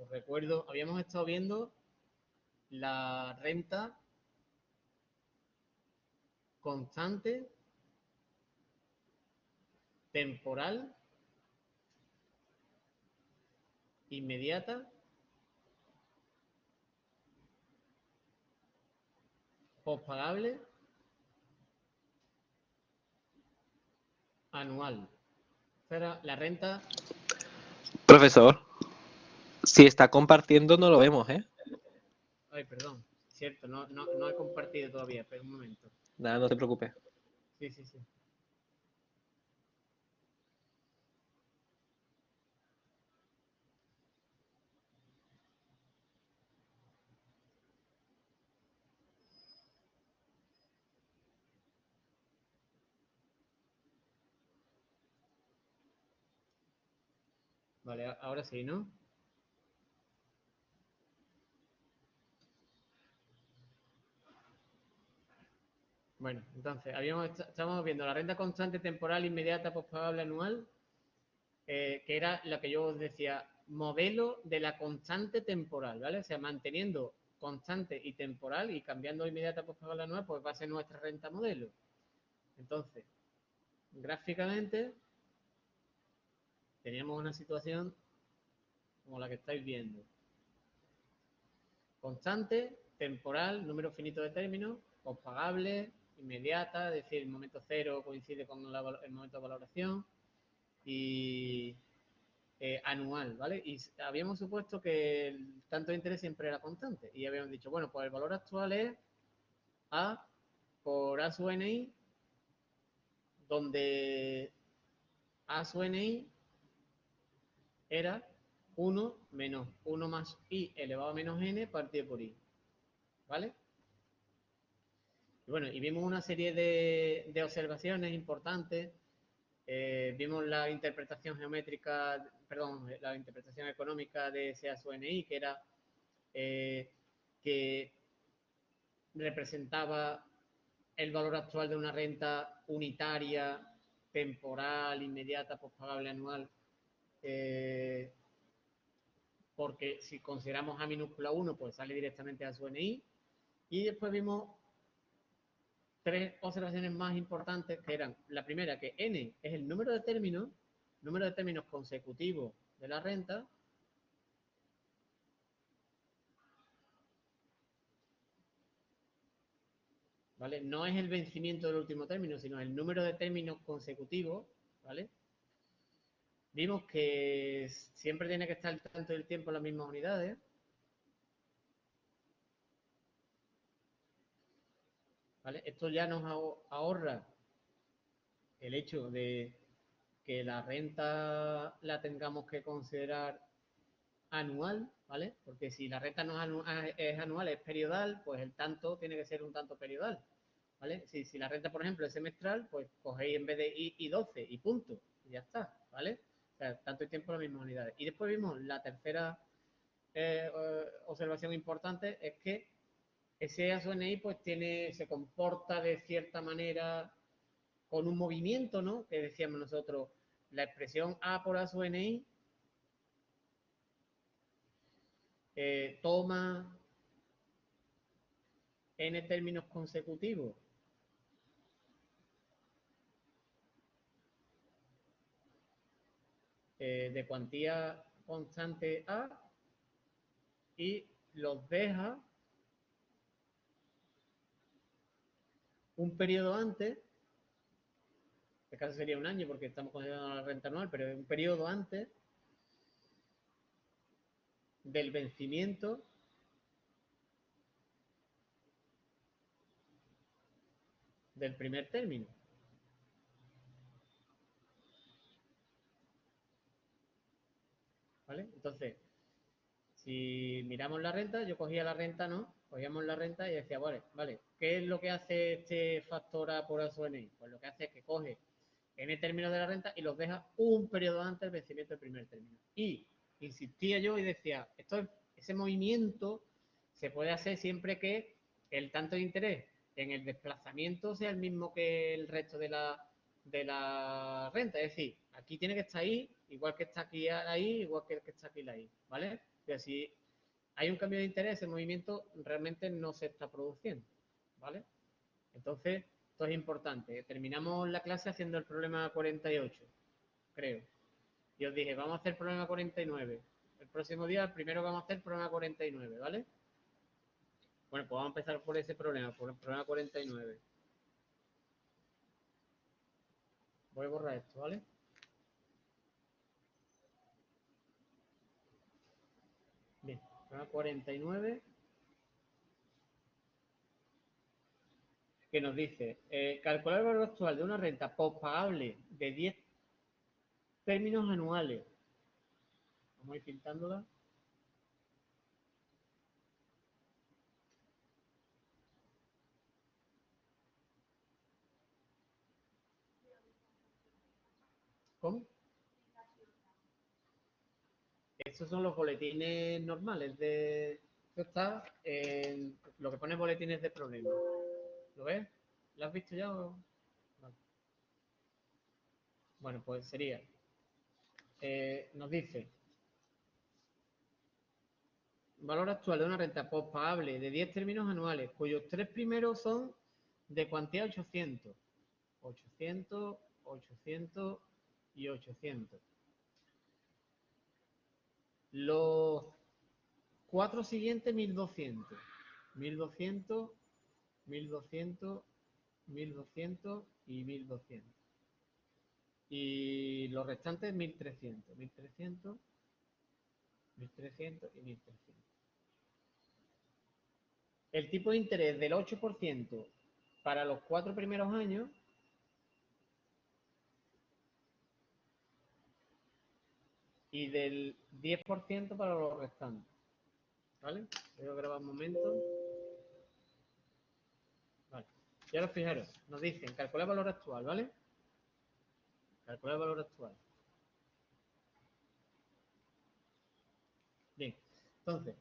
Os recuerdo, habíamos estado viendo la renta constante, temporal, inmediata, pospagable, anual. Esta era la renta. Profesor, si está compartiendo no lo vemos, ¿eh? Ay, perdón. Cierto, no he compartido todavía. Espera un momento. Nada, no te preocupes. Sí, sí, sí. Vale, ahora sí, ¿no? Bueno, entonces, estábamos viendo la renta constante temporal inmediata pospagable anual, que era lo que yo os decía, modelo de la constante temporal, ¿vale? O sea, manteniendo constante y temporal y cambiando inmediata pospagable anual, pues va a ser nuestra renta modelo. Entonces, gráficamente, teníamos una situación como la que estáis viendo. Constante, temporal, número finito de términos, pospagable, inmediata, es decir, el momento cero coincide con el momento de valoración, y anual, ¿vale? Y habíamos supuesto que el tanto de interés siempre era constante. Y habíamos dicho, bueno, pues el valor actual es A por A sub NI, donde A sub NI era 1 menos 1 más I elevado a menos N partido por I, ¿vale? Y bueno, y vimos una serie de observaciones importantes. Vimos la interpretación geométrica, perdón, la interpretación económica de ese A sub NI, que era que representaba el valor actual de una renta unitaria, temporal, inmediata, pospagable anual, porque si consideramos A minúscula 1, pues sale directamente a su NI. Y después vimos tres observaciones más importantes, que eran, la primera, que N es el número de términos consecutivos de la renta, ¿vale? No es el vencimiento del último término, sino el número de términos consecutivos, ¿vale? Vimos que siempre tiene que estar tanto del tiempo en las mismas unidades. ¿Vale? Esto ya nos ahorra el hecho de que la renta la tengamos que considerar anual, ¿vale? Porque si la renta no es anual, es periodal, pues el tanto tiene que ser un tanto periodal, ¿vale? Si la renta, por ejemplo, es semestral, pues cogéis en vez de I 12 y punto, y ya está, ¿vale? O sea, tanto y tiempo en las mismas unidades. Y después vimos la tercera observación importante, es que ese A sub NI pues se comporta de cierta manera con un movimiento, ¿no? Que decíamos nosotros, la expresión A por A sub NI toma n términos consecutivos de cuantía constante A y los deja un periodo antes, en este caso sería un año porque estamos considerando la renta anual, pero un periodo antes del vencimiento del primer término. ¿Vale? Entonces, si miramos la renta, yo cogía la renta, ¿no? Cogíamos la renta y decía, vale, ¿qué es lo que hace este factor A por A sub N? Pues lo que hace es que coge n términos de la renta y los deja un periodo antes del vencimiento del primer término. Y insistía yo y decía, ese movimiento se puede hacer siempre que el tanto de interés en el desplazamiento sea el mismo que el resto de la renta. Es decir, aquí tiene que estar ahí, igual que está aquí ahí, igual que está aquí ahí, ¿vale? O sea, si hay un cambio de interés, el movimiento realmente no se está produciendo, ¿vale? Entonces, esto es importante. Terminamos la clase haciendo el problema 48, creo. Y os dije, vamos a hacer el problema 49. El próximo día, el primero vamos a hacer el problema 49, ¿vale? Bueno, pues vamos a empezar por ese problema, por el problema 49. Voy a borrar esto, ¿vale? Bien, problema 49, que nos dice, calcular el valor actual de una renta postpagable de 10 términos anuales. Vamos a ir pintándola. ¿Cómo? Estos son los boletines normales de... Esto está en lo que pone boletines de problemas. ¿Lo ves? ¿Lo has visto ya? Vale. Bueno, pues sería... nos dice... Valor actual de una renta postpagable de 10 términos anuales, cuyos 3 primeros son de cuantía 800. 800, 800 y 800. Los 4 siguientes, 1200. 1200, 1200, 1200 y 1200. Y los restantes 1300. 1300, 1300 y 1300. El tipo de interés del 8% para los 4 primeros años y del 10% para los restantes. ¿Vale? Voy a grabar un momento. Vale. Y ahora fijaros, nos dicen calcular el valor actual, ¿vale? Calcular el valor actual. Bien. Entonces,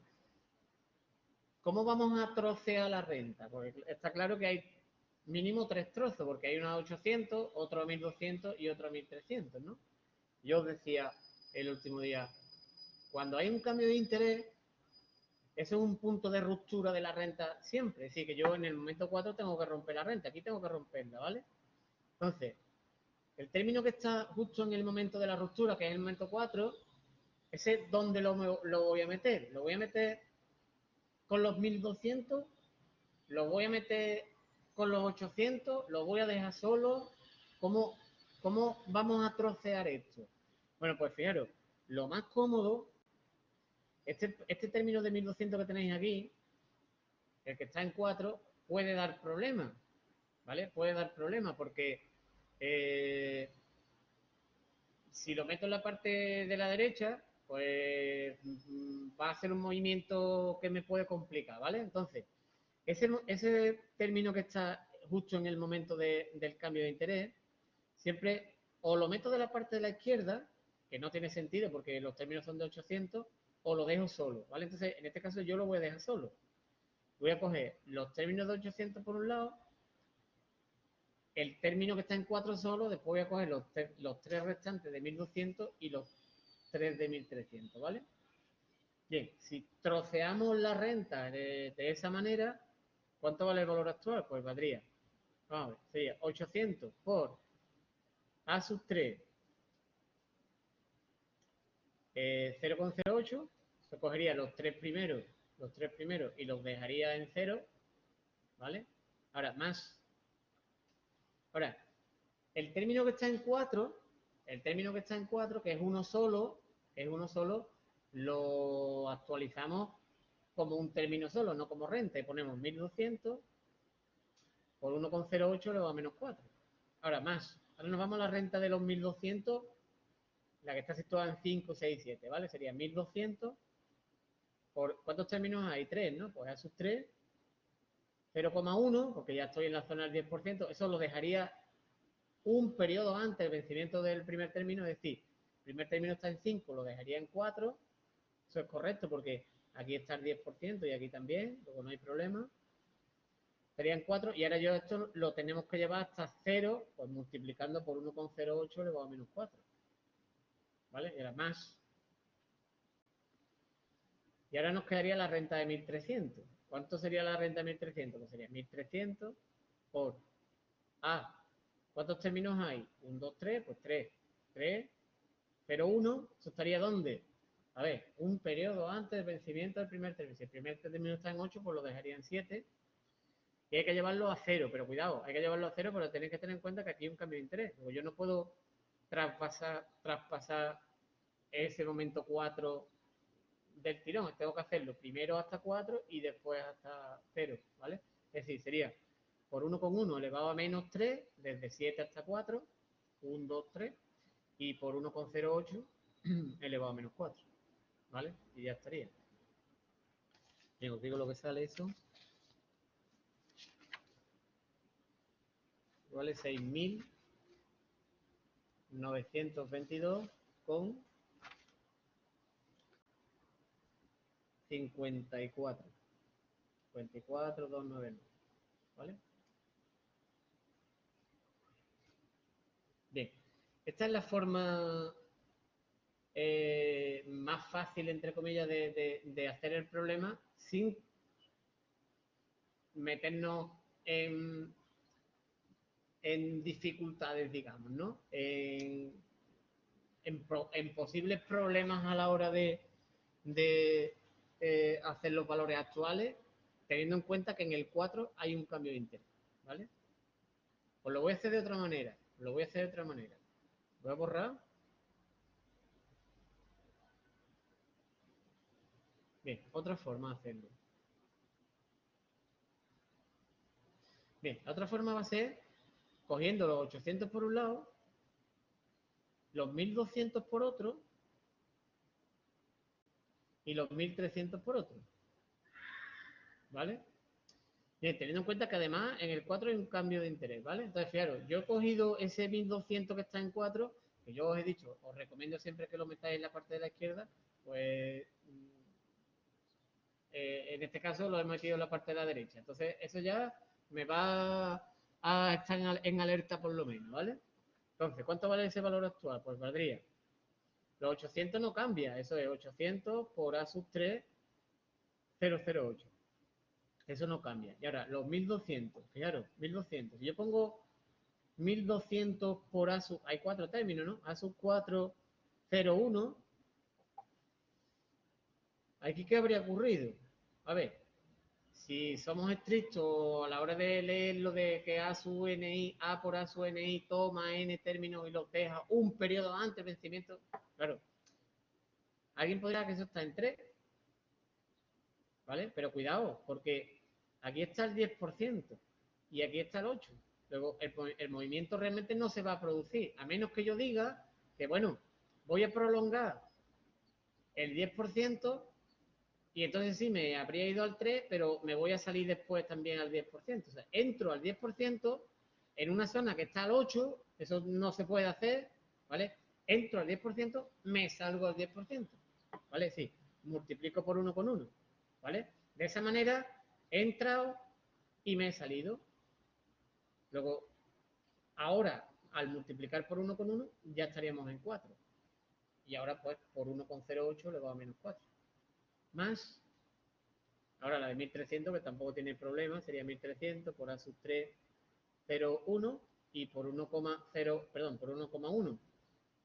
¿cómo vamos a trocear la renta? Porque está claro que hay mínimo 3 trozos, porque hay uno a 800, otro a 1200 y otro a 1300, ¿no? Yo os decía el último día, cuando hay un cambio de interés, eso es un punto de ruptura de la renta siempre. Es decir, que yo en el momento 4 tengo que romper la renta, aquí tengo que romperla, ¿vale? Entonces, el término que está justo en el momento de la ruptura, que es el momento 4, ese ¿dónde lo voy a meter? Lo voy a meter con los 1200, lo voy a meter con los 800, lo voy a dejar solo. ¿Cómo vamos a trocear esto? Bueno, pues fijaros, lo más cómodo, este término de 1200 que tenéis aquí, el que está en 4, puede dar problemas, ¿vale? Puede dar problemas porque si lo meto en la parte de la derecha, pues va a ser un movimiento que me puede complicar, ¿vale? Entonces, ese término que está justo en el momento del cambio de interés, siempre o lo meto de la parte de la izquierda, que no tiene sentido porque los términos son de 800, o lo dejo solo, ¿vale? Entonces, en este caso yo lo voy a dejar solo. Voy a coger los términos de 800 por un lado, el término que está en 4 solo, después voy a coger los 3 restantes de 1200 y los 3 de 1300, ¿vale? Bien, si troceamos la renta de esa manera, ¿cuánto vale el valor actual? Pues valdría, vamos a ver, sería 800 por A sub 3, 0,08, se cogería los tres primeros y los dejaría en 0, ¿vale? Ahora, más. Ahora, el término que está en 4, que es uno solo, lo actualizamos como un término solo, no como renta, y ponemos 1200 por 1,08 elevado a menos 4. Ahora más. Ahora nos vamos a la renta de los 1200, la que está situada en 5, 6, 7, ¿vale? Sería 1200 por... ¿Cuántos términos hay? 3, ¿no? Pues a sus 3, 0,1, porque ya estoy en la zona del 10%, eso lo dejaría un periodo antes del vencimiento del primer término, es decir, el primer término está en 5, lo dejaría en 4, eso es correcto porque aquí está el 10% y aquí también, luego no hay problema. Serían 4 y ahora yo esto lo tenemos que llevar hasta 0, pues multiplicando por 1,08 elevado a menos 4. ¿Vale? Y ahora más. Y ahora nos quedaría la renta de 1.300. ¿Cuánto sería la renta de 1.300? Pues sería 1.300 por A. ¿Cuántos términos hay? 1, 2, 3, pues 3. 3, 0, 1. ¿Eso estaría dónde? A ver, un periodo antes del vencimiento del primer término. Si el primer término está en 8, pues lo dejaría en 7. Y hay que llevarlo a 0. Pero cuidado, hay que llevarlo a 0, pero tenéis que tener en cuenta que aquí hay un cambio de interés. Luego yo no puedo traspasar ese momento 4 del tirón. Tengo que hacerlo primero hasta 4 y después hasta 0, ¿vale? Es decir, sería por 1,1 elevado a menos 3, desde 7 hasta 4, 1, 2, 3, y por 1,08 elevado a menos 4, ¿vale? Y ya estaría. Bien, os digo lo que sale eso. Vale 6.922 con 54. 54,299, ¿vale? Bien, esta es la forma más fácil, entre comillas, de hacer el problema sin meternos en dificultades, digamos, ¿no? En posibles problemas a la hora de hacer los valores actuales, teniendo en cuenta que en el 4 hay un cambio de interés, ¿vale? Pues lo voy a hacer de otra manera, Voy a borrar. Bien, otra forma de hacerlo. Bien, la otra forma va a ser cogiendo los 800 por un lado, los 1.200 por otro y los 1.300 por otro, ¿vale? Bien, teniendo en cuenta que además en el 4 hay un cambio de interés, ¿vale? Entonces, fijaros, yo he cogido ese 1.200 que está en 4, que yo os he dicho, os recomiendo siempre que lo metáis en la parte de la izquierda, pues en este caso lo he metido en la parte de la derecha. Entonces, eso ya me va a estar en alerta por lo menos, ¿vale? Entonces, ¿cuánto vale ese valor actual? Pues valdría. Los 800 no cambia, eso es 800 por A sub 3, 008. Eso no cambia. Y ahora, los 1.200, fijaros, 1.200. Si yo pongo 1.200 por A sub, hay 4 términos, ¿no? A sub 4, 0, 1. ¿Aquí qué habría ocurrido? A ver, si somos estrictos a la hora de leer lo de que A sub NI, A por A sub NI toma N términos y los deja un periodo antes del vencimiento, claro, alguien podrá que eso está en 3, ¿vale? Pero cuidado, porque aquí está el 10% y aquí está el 8%. Luego, el movimiento realmente no se va a producir, a menos que yo diga que, bueno, voy a prolongar el 10% y entonces sí, me habría ido al 3, pero me voy a salir después también al 10%. O sea, entro al 10% en una zona que está al 8%, eso no se puede hacer, ¿vale? Entro al 10%, me salgo al 10%, ¿vale? Sí, multiplico por 1 con 1, ¿vale? De esa manera he entrado y me he salido. Luego, ahora, al multiplicar por 1 con 1, ya estaríamos en 4. Y ahora, pues, por 1,08 le va a menos 4. Más, ahora la de 1.300, que tampoco tiene problema, sería 1.300 por A sub 3, 0, 1, y por 1,0, perdón, por 1,1,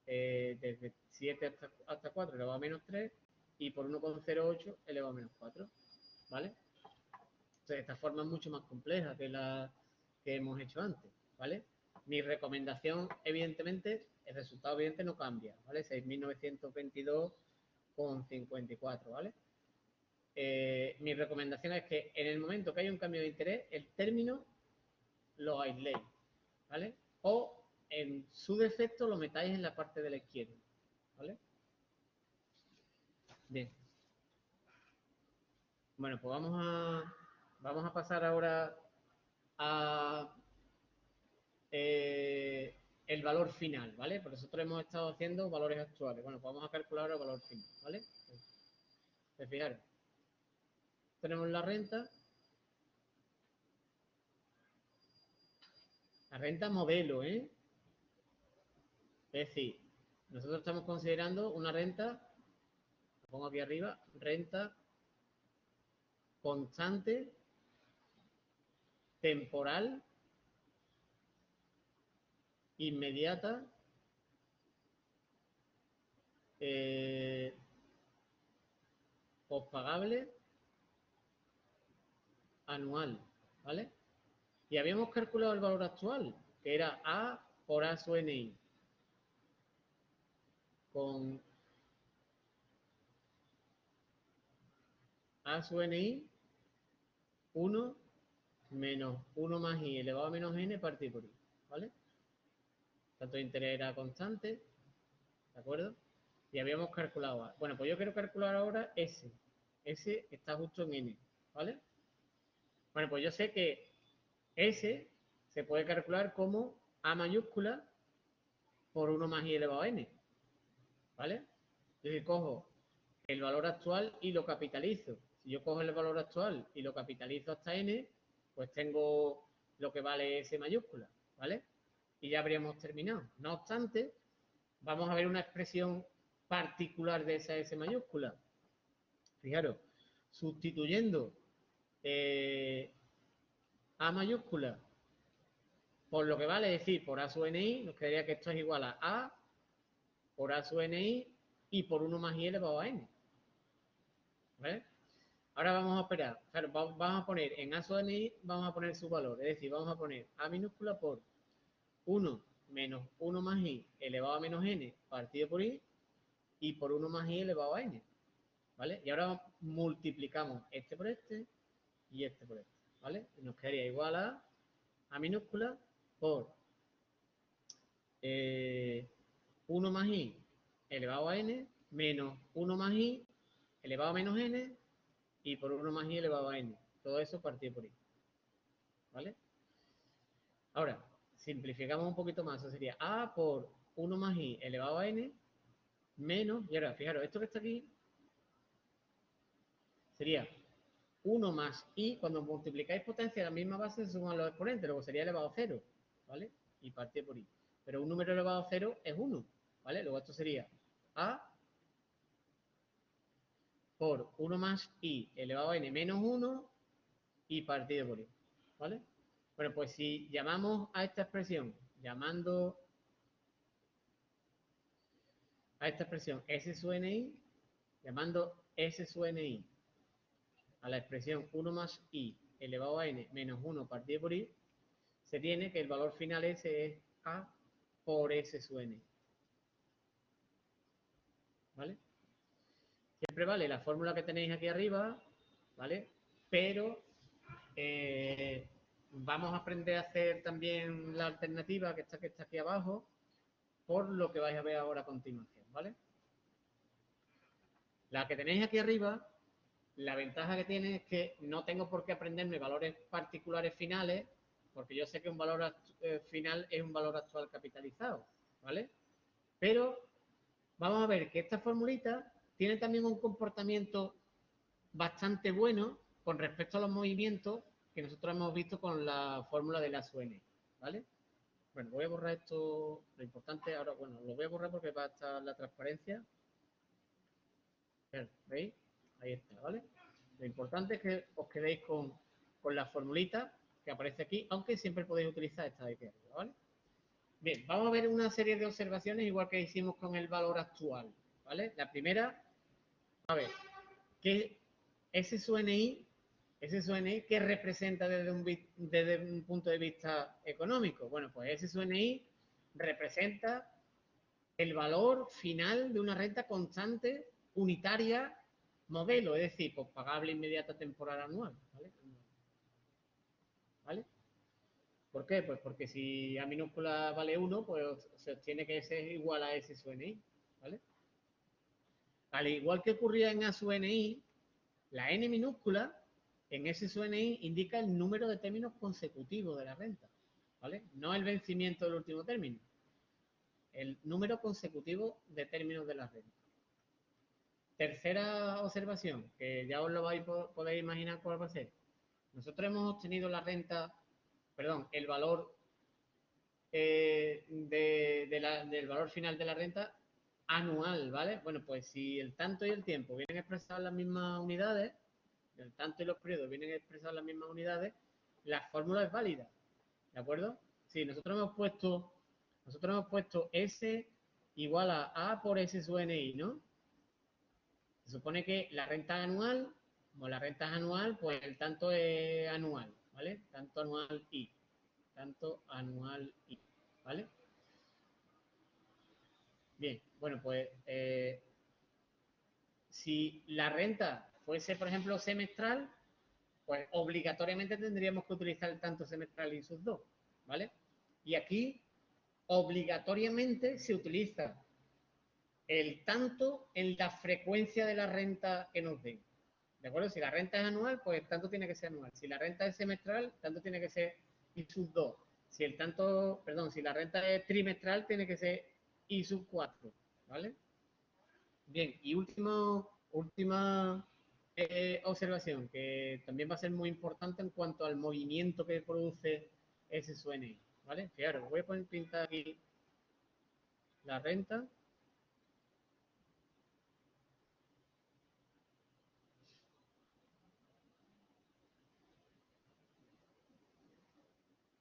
desde 7 hasta 4 elevado a menos 3, y por 1,08 elevado a menos 4, ¿vale? Entonces, esta forma es mucho más compleja que la que hemos hecho antes, ¿vale? Mi recomendación, evidentemente, el resultado evidente no cambia, ¿vale? 6.922,54, ¿vale? Mi recomendación es que en el momento que haya un cambio de interés, el término lo aisléis, ¿vale? O en su defecto lo metáis en la parte de la izquierda, ¿vale? Bien. Bueno, pues vamos a pasar ahora a el valor final, ¿vale? Por nosotros hemos estado haciendo valores actuales. Bueno, pues vamos a calcular el valor final, ¿vale? Pues fijaros, tenemos la renta modelo, ¿eh? Es decir, nosotros estamos considerando una renta, lo pongo aquí arriba, renta constante, temporal, inmediata, pospagable, anual, ¿vale? Y habíamos calculado el valor actual, que era A por A su NI, con A su NI, 1 menos 1 más I elevado a menos N partido por I, ¿vale? Tanto de interés era constante, ¿de acuerdo? Y habíamos calculado A. Bueno, pues yo quiero calcular ahora S. S está justo en N, ¿vale? Bueno, pues yo sé que S se puede calcular como A mayúscula por 1 más I elevado a N, ¿vale? Es decir, cojo el valor actual y lo capitalizo. Si yo cojo el valor actual y lo capitalizo hasta N, pues tengo lo que vale S mayúscula, ¿vale? Y ya habríamos terminado. No obstante, vamos a ver una expresión particular de esa S mayúscula. Fijaros, sustituyendo A mayúscula por lo que vale, es decir, por A sub NI, nos quedaría que esto es igual a A por A sub NI y por 1 más I elevado a N. ¿Vale? Ahora vamos a operar, claro, vamos a poner en A sub NI, vamos a poner su valor, es decir, vamos a poner A minúscula por 1 menos 1 más I elevado a menos N partido por I y por 1 más I elevado a N. ¿Vale? Y ahora multiplicamos este por este y este por este. ¿Vale? Y nos quedaría igual a minúscula por 1 más I elevado a N menos 1 más I elevado a menos N y por 1 más I elevado a N. Todo eso partido por I. ¿Vale? Ahora, simplificamos un poquito más. Eso sería A por 1 más I elevado a N menos, y ahora, fijaros, esto que está aquí sería 1 más I, cuando multiplicáis potencia, la misma base se suman los exponentes, luego sería elevado a 0, ¿vale? Y partido por I. Pero un número elevado a 0 es 1, ¿vale? Luego esto sería A por 1 más I elevado a N menos 1 y partido por I, ¿vale? Bueno, pues si llamamos a esta expresión, llamando a esta expresión S sub NI, llamando S sub NI a la expresión 1 más I elevado a N menos 1 partido por I, se tiene que el valor final S es A por S sub N. ¿Vale? Siempre vale la fórmula que tenéis aquí arriba, ¿vale? Pero vamos a aprender a hacer también la alternativa que está aquí abajo, por lo que vais a ver ahora a continuación, ¿vale? La que tenéis aquí arriba, la ventaja que tiene es que no tengo por qué aprenderme valores particulares finales, porque yo sé que un valor final es un valor actual capitalizado, ¿vale? Pero vamos a ver que esta formulita tiene también un comportamiento bastante bueno con respecto a los movimientos que nosotros hemos visto con la fórmula de la SUN, ¿vale? Bueno, voy a borrar esto, lo importante ahora, bueno, lo voy a borrar porque va a estar la transparencia. ¿Veis? Ahí está, ¿vale? Lo importante es que os quedéis con la formulita que aparece aquí, aunque siempre podéis utilizar esta de aquí arriba, ¿vale? Bien, vamos a ver una serie de observaciones igual que hicimos con el valor actual, ¿vale? La primera, a ver, ¿qué ese SUNI, ¿qué representa desde un punto de vista económico? Bueno, pues ese SUNI representa el valor final de una renta constante, unitaria, modelo, es decir, pues pagable inmediata temporal anual, ¿vale? ¿Vale? ¿Por qué? Pues porque si A minúscula vale 1, pues se obtiene que ese es igual a S sub NI, ¿vale? Al igual que ocurría en A sub NI, la N minúscula en S sub NI indica el número de términos consecutivos de la renta, ¿vale? No el vencimiento del último término, el número consecutivo de términos de la renta. Tercera observación, que ya os lo podéis imaginar cuál va a ser. Nosotros hemos obtenido la renta, perdón, el valor del valor final de la renta anual, ¿vale? Bueno, pues si el tanto y el tiempo vienen expresados en las mismas unidades, el tanto y los periodos vienen expresados en las mismas unidades, la fórmula es válida. ¿De acuerdo? Sí, nosotros hemos puesto S igual a A por S sub NI, ¿no? Se supone que la renta anual, como la renta es anual, pues el tanto es anual, ¿vale? Tanto anual I. Tanto anual I, ¿vale? Bien, bueno, pues si la renta fuese, por ejemplo, semestral, pues obligatoriamente tendríamos que utilizar el tanto semestral I sub 2, ¿vale? Y aquí obligatoriamente se utiliza el tanto en la frecuencia de la renta que nos den. ¿De acuerdo? Si la renta es anual, pues tanto tiene que ser anual. Si la renta es semestral, tanto tiene que ser I sub 2. Si el tanto, perdón, si la renta es trimestral, tiene que ser I sub 4. ¿Vale? Bien, y última observación, que también va a ser muy importante en cuanto al movimiento que produce ese SUNI. ¿Vale? Fijaros, voy a poner pintar aquí la renta.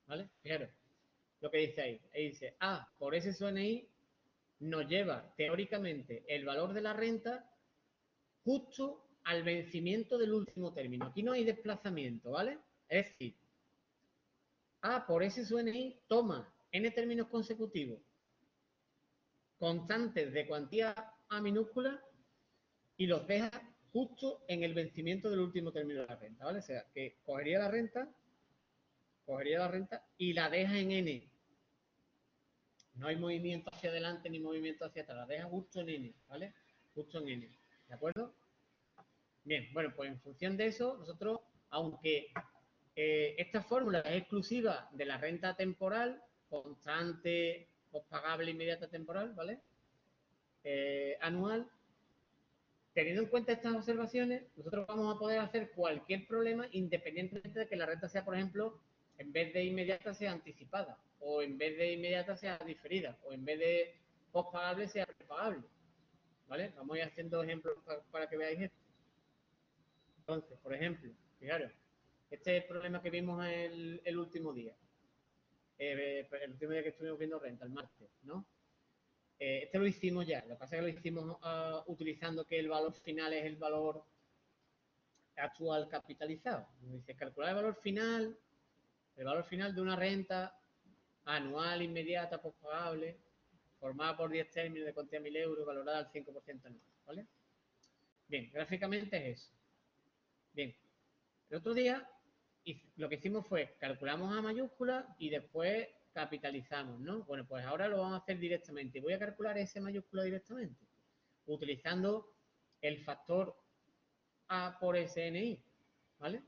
¿Vale? Fijaros lo que dice ahí. Ahí dice, A por ese SUNI nos lleva teóricamente el valor de la renta justo al vencimiento del último término. Aquí no hay desplazamiento, ¿vale? Es decir, A por S sub NI toma n términos consecutivos constantes de cuantía A minúscula y los deja justo en el vencimiento del último término de la renta, ¿vale? O sea, que cogería la renta y la deja en N. No hay movimiento hacia adelante ni movimiento hacia atrás, la deja justo en N, ¿vale? Justo en N, ¿de acuerdo? Bien, bueno, pues en función de eso, nosotros, aunque esta fórmula es exclusiva de la renta temporal, constante, pospagable, inmediata temporal, ¿vale? Anual. Teniendo en cuenta estas observaciones, nosotros vamos a poder hacer cualquier problema independientemente de que la renta sea, por ejemplo, en vez de inmediata sea anticipada, o en vez de inmediata sea diferida, o en vez de pospagable sea prepagable, ¿vale? Vamos a ir haciendo ejemplos para que veáis esto. Entonces, por ejemplo, fijaros, este es el problema que vimos el último día. El último día que estuvimos viendo renta, el martes, ¿no? Este lo hicimos ya. Lo que pasa es que lo hicimos utilizando que el valor final es el valor actual capitalizado. Dice, calcular el valor final de una renta anual, inmediata, pospagable, formada por 10 términos de cuantía 1.000 euros, valorada al 5% anual, ¿vale? Bien, gráficamente es eso. Bien, el otro día lo que hicimos fue calculamos A mayúscula y después capitalizamos, ¿no? Bueno, pues ahora lo vamos a hacer directamente. Voy a calcular S mayúscula directamente, utilizando el factor A por SNI, ¿vale?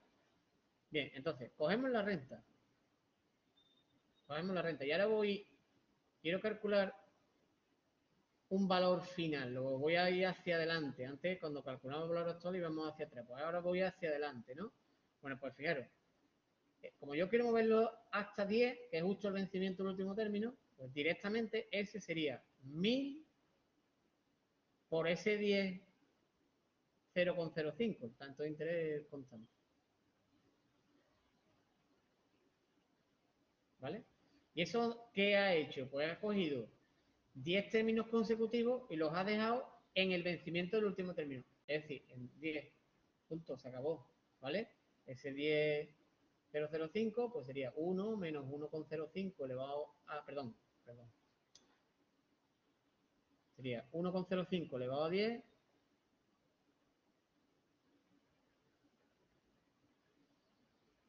Bien, entonces, cogemos la renta. Y ahora quiero calcular un valor final, luego voy a ir hacia adelante. Antes, cuando calculamos el valor actual, íbamos hacia atrás. Pues ahora voy hacia adelante, ¿no? Bueno, pues fijaros, como yo quiero moverlo hasta 10, que es justo el vencimiento del último término, pues directamente ese sería 1000 por ese 10, 0,05, tanto de interés constante. ¿Vale? ¿Y eso qué ha hecho? Pues ha cogido 10 términos consecutivos y los ha dejado en el vencimiento del último término. Es decir, en 10 puntos, se acabó. ¿Vale? Ese 10,005 pues sería 1 menos 1,05 elevado a, perdón, sería 1,05 elevado a 10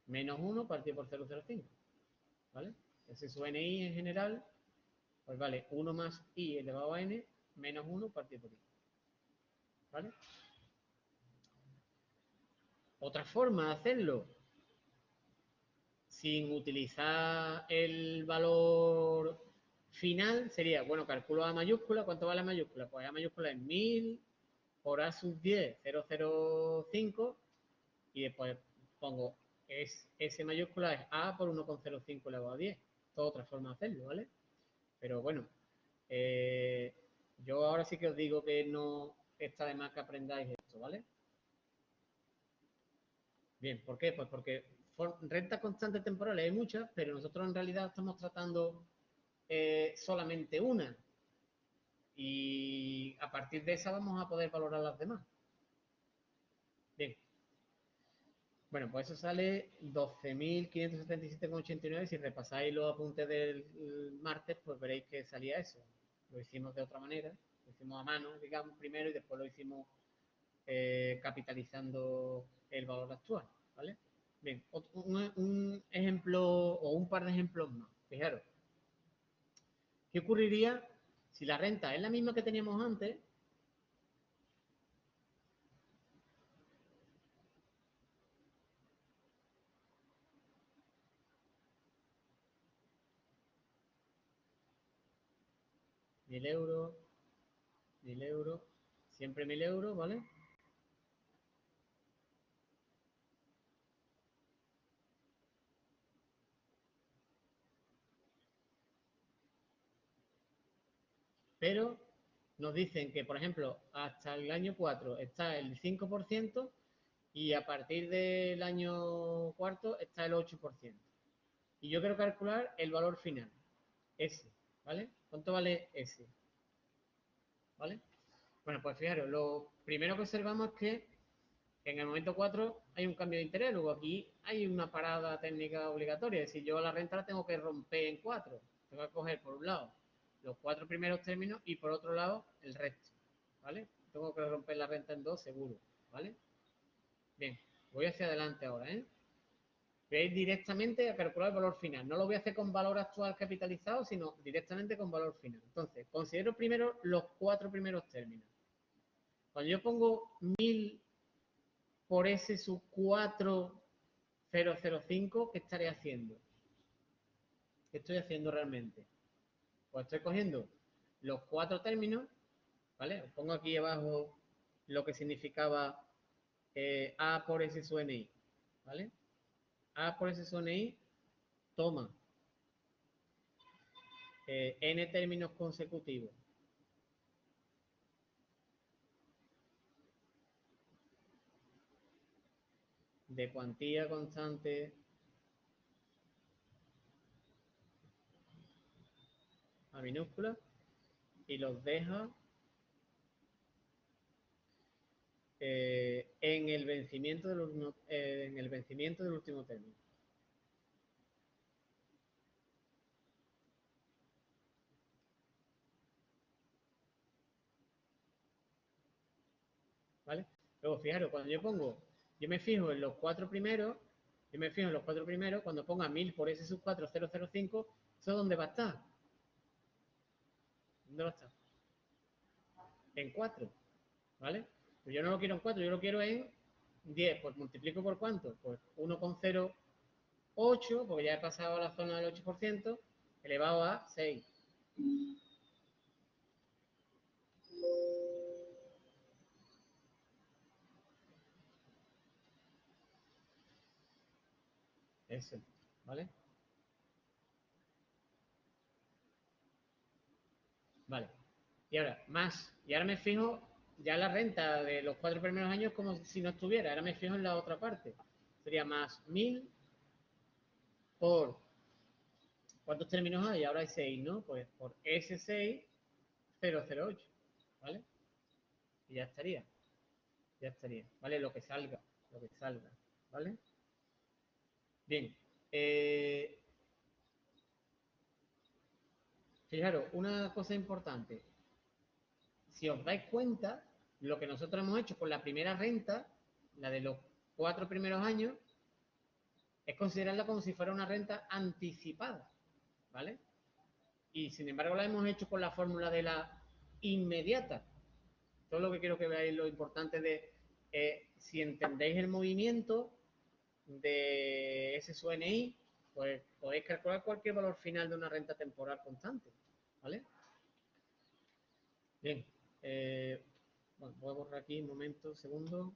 menos 1 partido por 0,05. ¿Vale? Ese su NI en general, pues vale 1 más I elevado a N menos 1 partido por I. ¿Vale? Otra forma de hacerlo, sin utilizar el valor final, sería, bueno, calculo A mayúscula. ¿Cuánto vale A mayúscula? Pues A mayúscula es 1000 por A sub 10, 0,05, y después pongo S mayúscula es A por 1,05 elevado a 10. Esto es otra forma de hacerlo, ¿vale? Pero bueno, yo ahora sí que os digo que no está de más que aprendáis esto, ¿vale? Bien, ¿por qué? Pues porque rentas constantes temporales hay muchas, pero nosotros en realidad estamos tratando solamente una. Y a partir de esa vamos a poder valorar las demás. Bien. Bueno, pues eso sale 12.577,89. Si repasáis los apuntes del martes, pues veréis que salía eso. Lo hicimos de otra manera. Lo hicimos a mano, digamos, primero y después lo hicimos capitalizando el valor actual. ¿Vale? Bien, un ejemplo o un par de ejemplos más. Fijaros, ¿qué ocurriría si la renta es la misma que teníamos antes? €1.000, 1.000, siempre 1.000, ¿vale? Pero nos dicen que, por ejemplo, hasta el año 4 está el 5% y a partir del año cuarto está el 8%. Y yo quiero calcular el valor final, S, ¿vale? ¿Cuánto vale S? ¿Vale? Bueno, pues fijaros, lo primero que observamos es que en el momento 4 hay un cambio de interés, luego aquí hay una parada técnica obligatoria, es decir, yo la renta la tengo que romper en 4, tengo que coger por un lado los 4 primeros términos y por otro lado el resto, ¿vale? Tengo que romper la renta en 2 seguro, ¿vale? Bien, voy hacia adelante ahora, ¿eh? Voy a ir directamente a calcular el valor final. No lo voy a hacer con valor actual capitalizado, sino directamente con valor final. Entonces, considero primero los 4 primeros términos. Cuando yo pongo 1.000 por S sub 4,005, ¿qué estaré haciendo? ¿Qué estoy haciendo realmente? Pues estoy cogiendo los 4 términos, ¿vale? Os pongo aquí abajo lo que significaba A por S sub NI, ¿vale? A por S sub NI toma N términos consecutivos de cuantía constante a minúscula y los deja en el vencimiento del último término. ¿Vale? Luego, fijaros, cuando yo me fijo en los 4 primeros, cuando ponga 1.000 por S sub 4,005, ¿eso dónde va a estar? ¿Dónde va a estar? En 4, ¿vale? Pero yo no lo quiero en 4, yo lo quiero en 10. Pues multiplico por cuánto? Pues 1,08, porque ya he pasado a la zona del 8%, elevado a 6. Eso, ¿vale? Vale. Y ahora me fijo ya la renta de los 4 primeros años como si no estuviera. Ahora me fijo en la otra parte. Sería más 1.000 por... ¿Cuántos términos hay? Ahora hay 6, ¿no? Pues por S6, 008, ¿vale? Y ya estaría. Ya estaría. ¿Vale? Lo que salga, ¿vale? Bien. Fijaros, una cosa importante. Si os dais cuenta, lo que nosotros hemos hecho con la primera renta, la de los 4 primeros años, es considerarla como si fuera una renta anticipada, ¿vale? Y sin embargo la hemos hecho con la fórmula de la inmediata. Todo lo que quiero que veáis lo importante de si entendéis el movimiento de ese SUNI, pues podéis calcular cualquier valor final de una renta temporal constante, ¿vale? Bien, bueno, voy a borrar aquí un momento, segundo.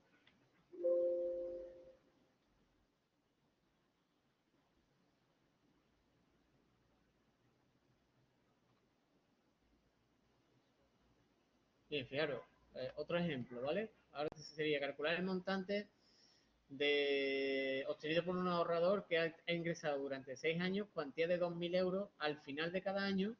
Bien, fijaros, otro ejemplo, ¿vale? Ahora sería calcular el montante obtenido por un ahorrador que ha ingresado durante 6 años cuantía de 2.000 euros al final de cada año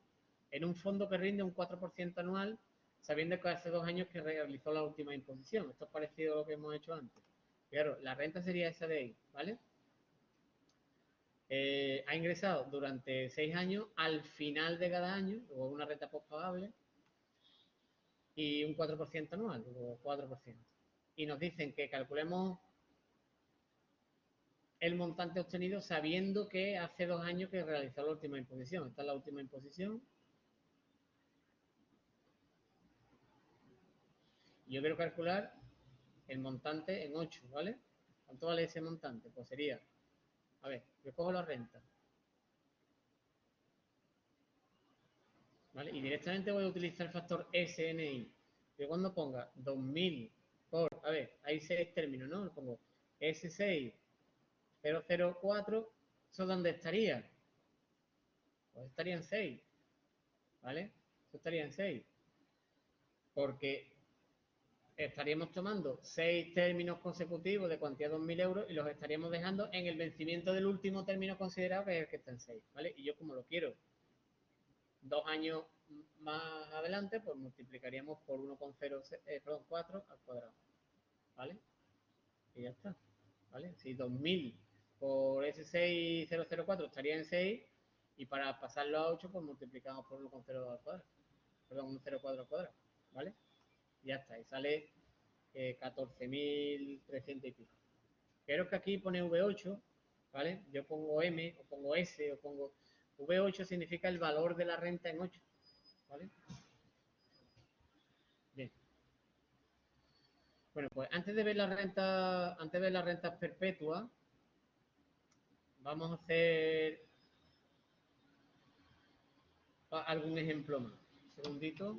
en un fondo que rinde un 4% anual, sabiendo que hace 2 años que realizó la última imposición. Esto es parecido a lo que hemos hecho antes. Claro, la renta sería esa de ahí, ¿vale? Ha ingresado durante 6 años al final de cada año, luego una renta postpagable, y un 4% anual, o 4%. Y nos dicen que calculemos el montante obtenido sabiendo que hace 2 años que realizó la última imposición. Esta es la última imposición. Yo quiero calcular el montante en 8, ¿vale? ¿Cuánto vale ese montante? Pues sería, a ver, yo cojo la renta, ¿vale? Y directamente voy a utilizar el factor SNI. Yo cuando ponga 2000 por, a ver, hay 6 términos, ¿no? Le pongo S6004, ¿eso dónde estaría? Pues estaría en 6, ¿vale? Eso estaría en 6. Porque estaríamos tomando 6 términos consecutivos de cuantía de 2.000 euros y los estaríamos dejando en el vencimiento del último término considerado, que es el que está en 6, ¿vale? Y yo como lo quiero 2 años más adelante, pues multiplicaríamos por 4 al cuadrado, ¿vale? Y ya está, ¿vale? Si 2.000 por ese 6004 estaría en 6 y para pasarlo a 8, pues multiplicamos por 1,0 al cuadrado, perdón, 1,04 al cuadrado, ¿vale? Y ya está, y sale 14.300 y pico. Creo que aquí pone V8, ¿vale? Yo pongo M, o pongo S, o pongo... V8 significa el valor de la renta en 8, ¿vale? Bien. Bueno, pues antes de ver las rentas perpetuas, vamos a hacer algún ejemplo más. Un segundito.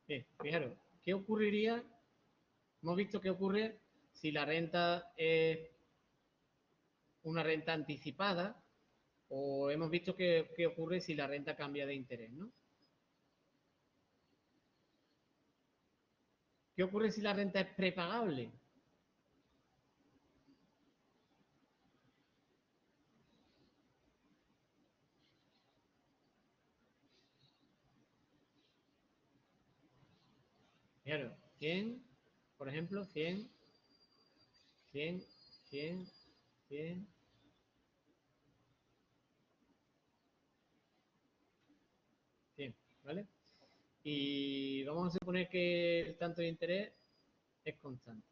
Bien, fijaros, ¿qué ocurriría? Hemos visto qué ocurre si la renta es una renta anticipada, o hemos visto qué ocurre si la renta cambia de interés, ¿no? ¿Qué ocurre si la renta es prepagable? Claro, 100, por ejemplo, 100, 100, 100, 100, 100, ¿vale? Y vamos a suponer que el tanto de interés es constante.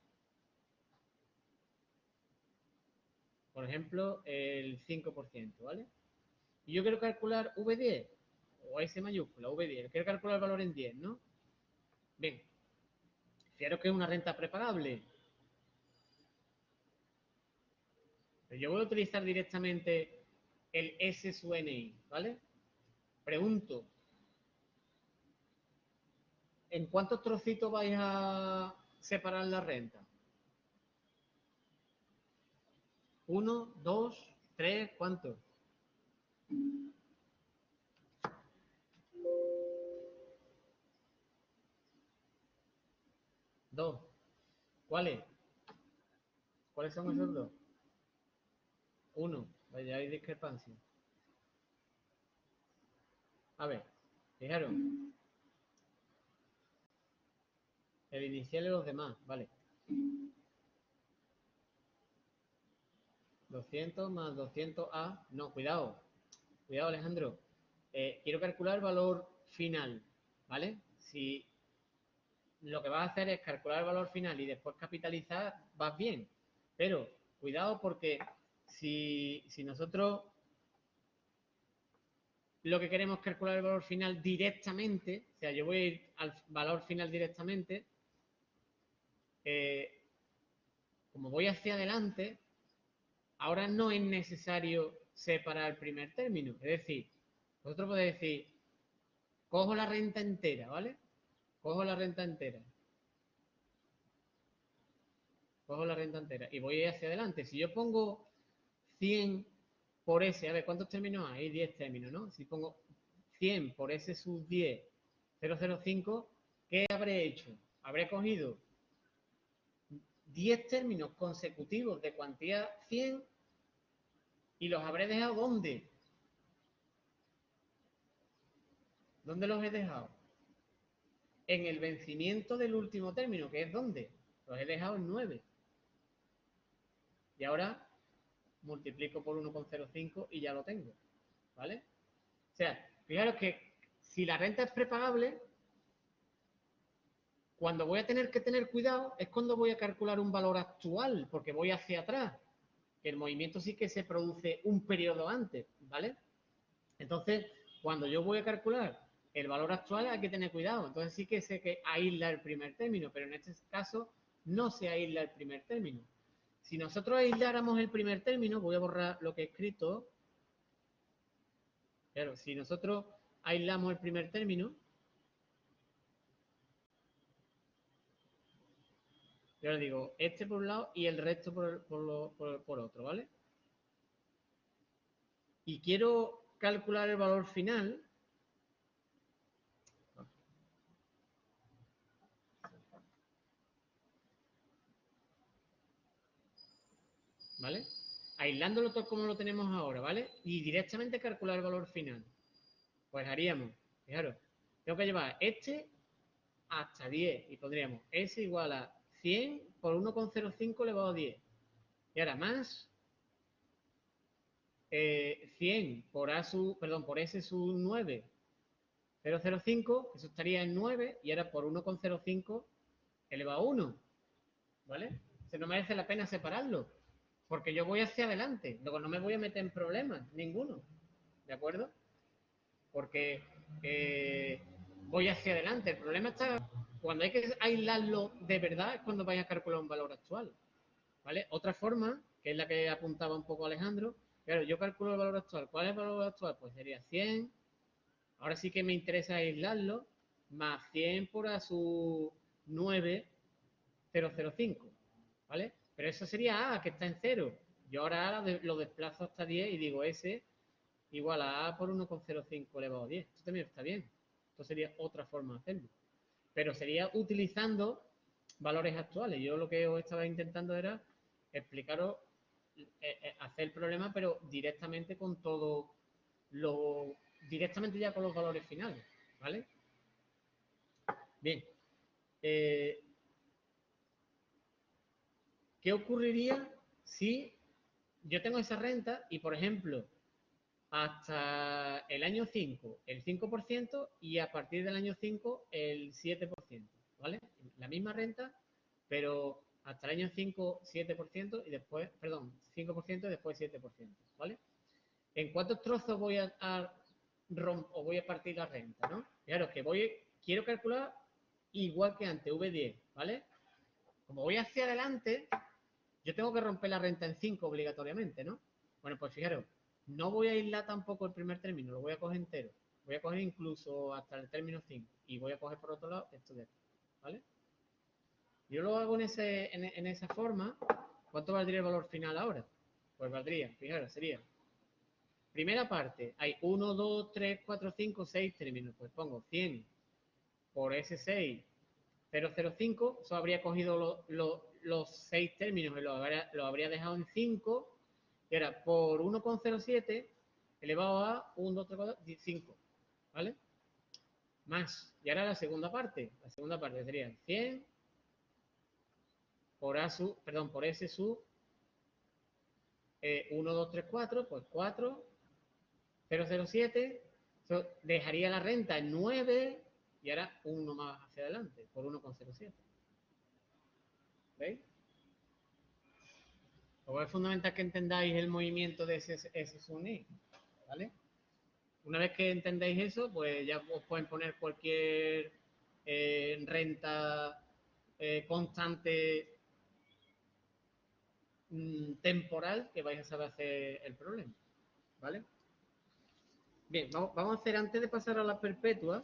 Por ejemplo, el 5%, ¿vale? Y yo quiero calcular V10, o S mayúscula, V10. Quiero calcular el valor en 10, ¿no? Bien, fijaros que es una renta prepagable. Pero yo voy a utilizar directamente el S sub NI, ¿vale? Pregunto, ¿en cuántos trocitos vais a separar la renta? 1, 2, 3, ¿cuántos? 2. ¿Cuáles? ¿Cuáles son esos 2? 1. Vaya, hay discrepancia. A ver, fijaros. El inicial y los demás, vale. 200 más 200A. No, cuidado. Cuidado, Alejandro. Quiero calcular el valor final, ¿vale? Si lo que vas a hacer es calcular el valor final y después capitalizar, vas bien. Pero cuidado porque si nosotros lo que queremos es calcular el valor final directamente, o sea, yo voy a ir al valor final directamente, como voy hacia adelante, ahora no es necesario separar el primer término. Es decir, vosotros podéis decir, cojo la renta entera, ¿vale? Cojo la renta entera. Cojo la renta entera y voy hacia adelante. Si yo pongo 100 por S, a ver, ¿cuántos términos hay? 10 términos, ¿no? Si pongo 100 por S sub 10, 005, ¿qué habré hecho? Habré cogido 10 términos consecutivos de cuantía 100 y los habré dejado ¿dónde? ¿Dónde los he dejado? En el vencimiento del último término, que es ¿dónde? Los he dejado en 9. Y ahora multiplico por 1,05 y ya lo tengo, ¿vale? O sea, fijaros que si la renta es prepagable, cuando voy a tener que tener cuidado es cuando voy a calcular un valor actual, porque voy hacia atrás. Que el movimiento sí que se produce un periodo antes, ¿vale? Entonces, cuando yo voy a calcular el valor actual hay que tener cuidado. Entonces sí que sé que aísla el primer término, pero en este caso no se aísla el primer término. Si nosotros aisláramos el primer término, voy a borrar lo que he escrito. Claro, si nosotros aislamos el primer término, yo le digo este por un lado y el resto por otro, ¿vale? Y quiero calcular el valor final. ¿Vale? Aislándolo todo como lo tenemos ahora, ¿vale? Y directamente calcular el valor final. Pues haríamos, fijaros, tengo que llevar este hasta 10 y pondríamos S igual a 100 por 1,05 elevado a 10. Y ahora más 100 por A sub, perdón, por S sub 9, 0,05, eso estaría en 9 y ahora por 1,05 elevado a 1, ¿vale? Se no merece la pena separarlo, porque yo voy hacia adelante, luego no me voy a meter en problemas, ninguno, ¿de acuerdo? Porque voy hacia adelante. El problema está cuando hay que aislarlo de verdad es cuando vais a calcular un valor actual, ¿vale? Otra forma, que es la que apuntaba un poco Alejandro, claro, yo calculo el valor actual. ¿Cuál es el valor actual? Pues sería 100. Ahora sí que me interesa aislarlo, más 100 por a su 9,005, ¿vale? Pero eso sería A, que está en 0. Yo ahora A lo desplazo hasta 10 y digo S igual a A por 1,05 elevado a 10. Esto también está bien. Esto sería otra forma de hacerlo. Pero sería utilizando valores actuales. Yo lo que os estaba intentando era explicaros, hacer el problema, pero directamente con todo directamente ya con los valores finales. ¿Vale? Bien. ¿Qué ocurriría si yo tengo esa renta y, por ejemplo, hasta el año 5 el 5% y a partir del año 5 el 7%, ¿vale? La misma renta, pero hasta el año 5 7% y después, perdón, 5% y después 7%, ¿vale? ¿En cuántos trozos voy o voy a partir la renta, no? Claro, que quiero calcular igual que antes, V10, ¿vale? Como voy hacia adelante, yo tengo que romper la renta en 5 obligatoriamente, ¿no? Bueno, pues fijaros, no voy a aislar tampoco el primer término, lo voy a coger entero. Voy a coger incluso hasta el término 5 y voy a coger por otro lado esto de aquí, ¿vale? Yo lo hago en esa forma. ¿Cuánto valdría el valor final ahora? Pues valdría, fijaros, sería primera parte, hay 1, 2, 3, 4, 5, 6 términos. Pues pongo 100 por ese 6, 0,05. Eso habría cogido los 6 términos y lo habría dejado en 5. Y era por 1,07 elevado a 1, 2, 3, 4, 5. ¿Vale? Más. Y ahora la segunda parte. La segunda parte sería 100 por A sub, perdón, por S sub 1, 2, 3, 4, pues 4, 0,07. Eso dejaría la renta en 9 y ahora uno más hacia adelante, por 1,07. ¿Veis? Luego es fundamental que entendáis el movimiento de ese SUNY, ¿vale? Una vez que entendéis eso, pues ya os pueden poner cualquier renta constante temporal que vais a saber hacer el problema, ¿vale? Bien, vamos a hacer, antes de pasar a las perpetuas,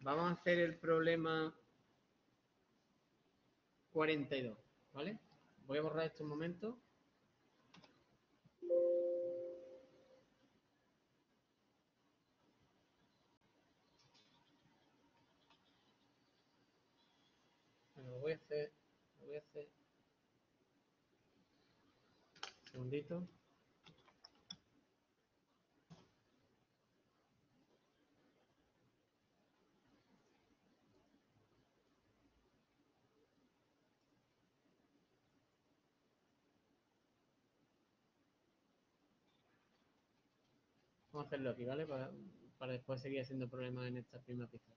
vamos a hacer el problema 42, ¿vale? Voy a borrar esto un momento. voy a hacer. Un segundito. Vamos a hacerlo aquí, ¿vale? Para después seguir haciendo problemas en esta primera pizarra.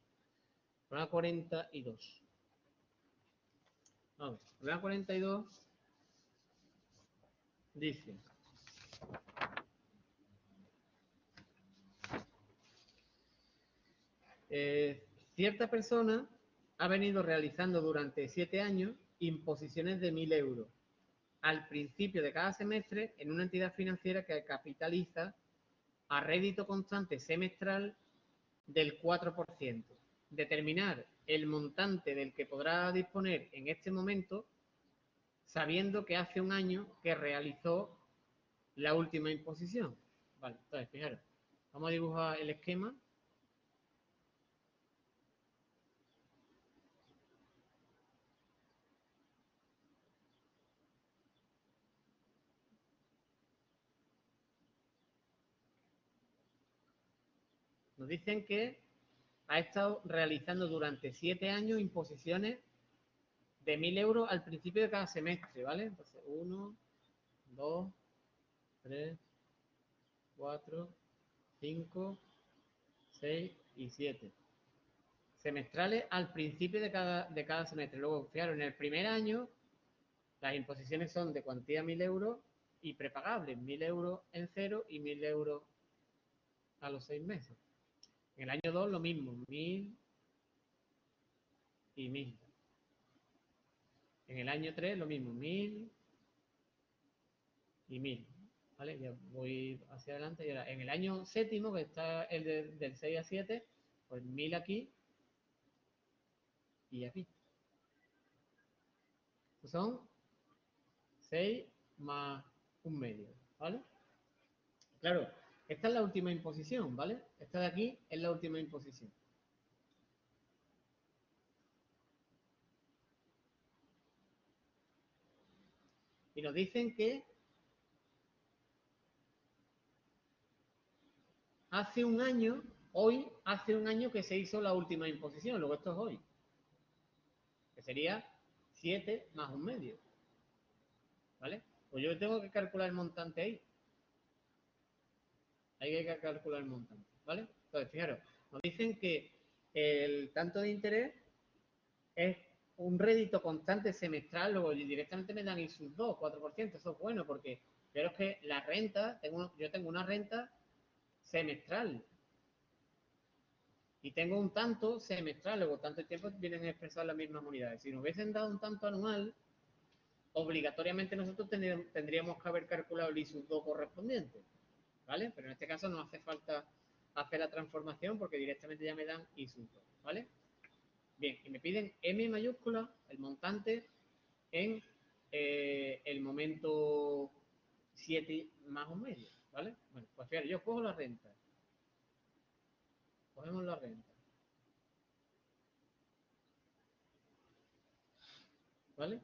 Problema 42. Vamos, problema 42 dice: cierta persona ha venido realizando durante 7 años imposiciones de 1.000 euros al principio de cada semestre en una entidad financiera que capitaliza a rédito constante semestral del 4%. Determinar el montante del que podrá disponer en este momento, sabiendo que hace un año que realizó la última imposición. Vale, entonces, fijaros, vamos a dibujar el esquema. Nos dicen que ha estado realizando durante 7 años imposiciones de 1.000 euros al principio de cada semestre, ¿vale? Entonces, 1, 2, 3, 4, 5, 6 y 7. Semestrales al principio de cada semestre. Luego, fijaros, en el primer año las imposiciones son de cuantía 1.000 euros y prepagables, 1.000 euros en cero y 1.000 euros a los 6 meses. En el año 2 lo mismo, 1.000 y 1.000. En el año 3 lo mismo, 1.000 y 1.000. ¿Vale? Ya voy hacia adelante y ahora en el año séptimo, que está el del 6 a 7, pues 1.000 aquí y aquí. Son 6 más un medio, ¿vale? Claro, esta es la última imposición, ¿vale? Esta de aquí es la última imposición. Y nos dicen que hace un año, hace un año que se hizo la última imposición, luego esto es hoy, que sería 7 más un medio, ¿vale? Pues yo tengo que calcular el montante ahí. Hay que calcular el montante, ¿vale? Entonces, fijaros, nos dicen que el tanto de interés es un rédito constante semestral, luego directamente me dan I sub 2, 4%, eso es bueno, porque pero es que la renta, yo tengo una renta semestral y tengo un tanto semestral, luego tanto tiempo vienen a expresar las mismas unidades. Si nos hubiesen dado un tanto anual, obligatoriamente nosotros tendríamos que haber calculado el I sub 2 correspondiente, ¿vale? Pero en este caso no hace falta hacer la transformación porque directamente ya me dan I sub 2, ¿vale? Bien, y me piden M mayúscula, el montante, en el momento 7 más un medio, ¿vale? Bueno, pues fíjate, yo cojo la renta. Cogemos la renta. ¿Vale?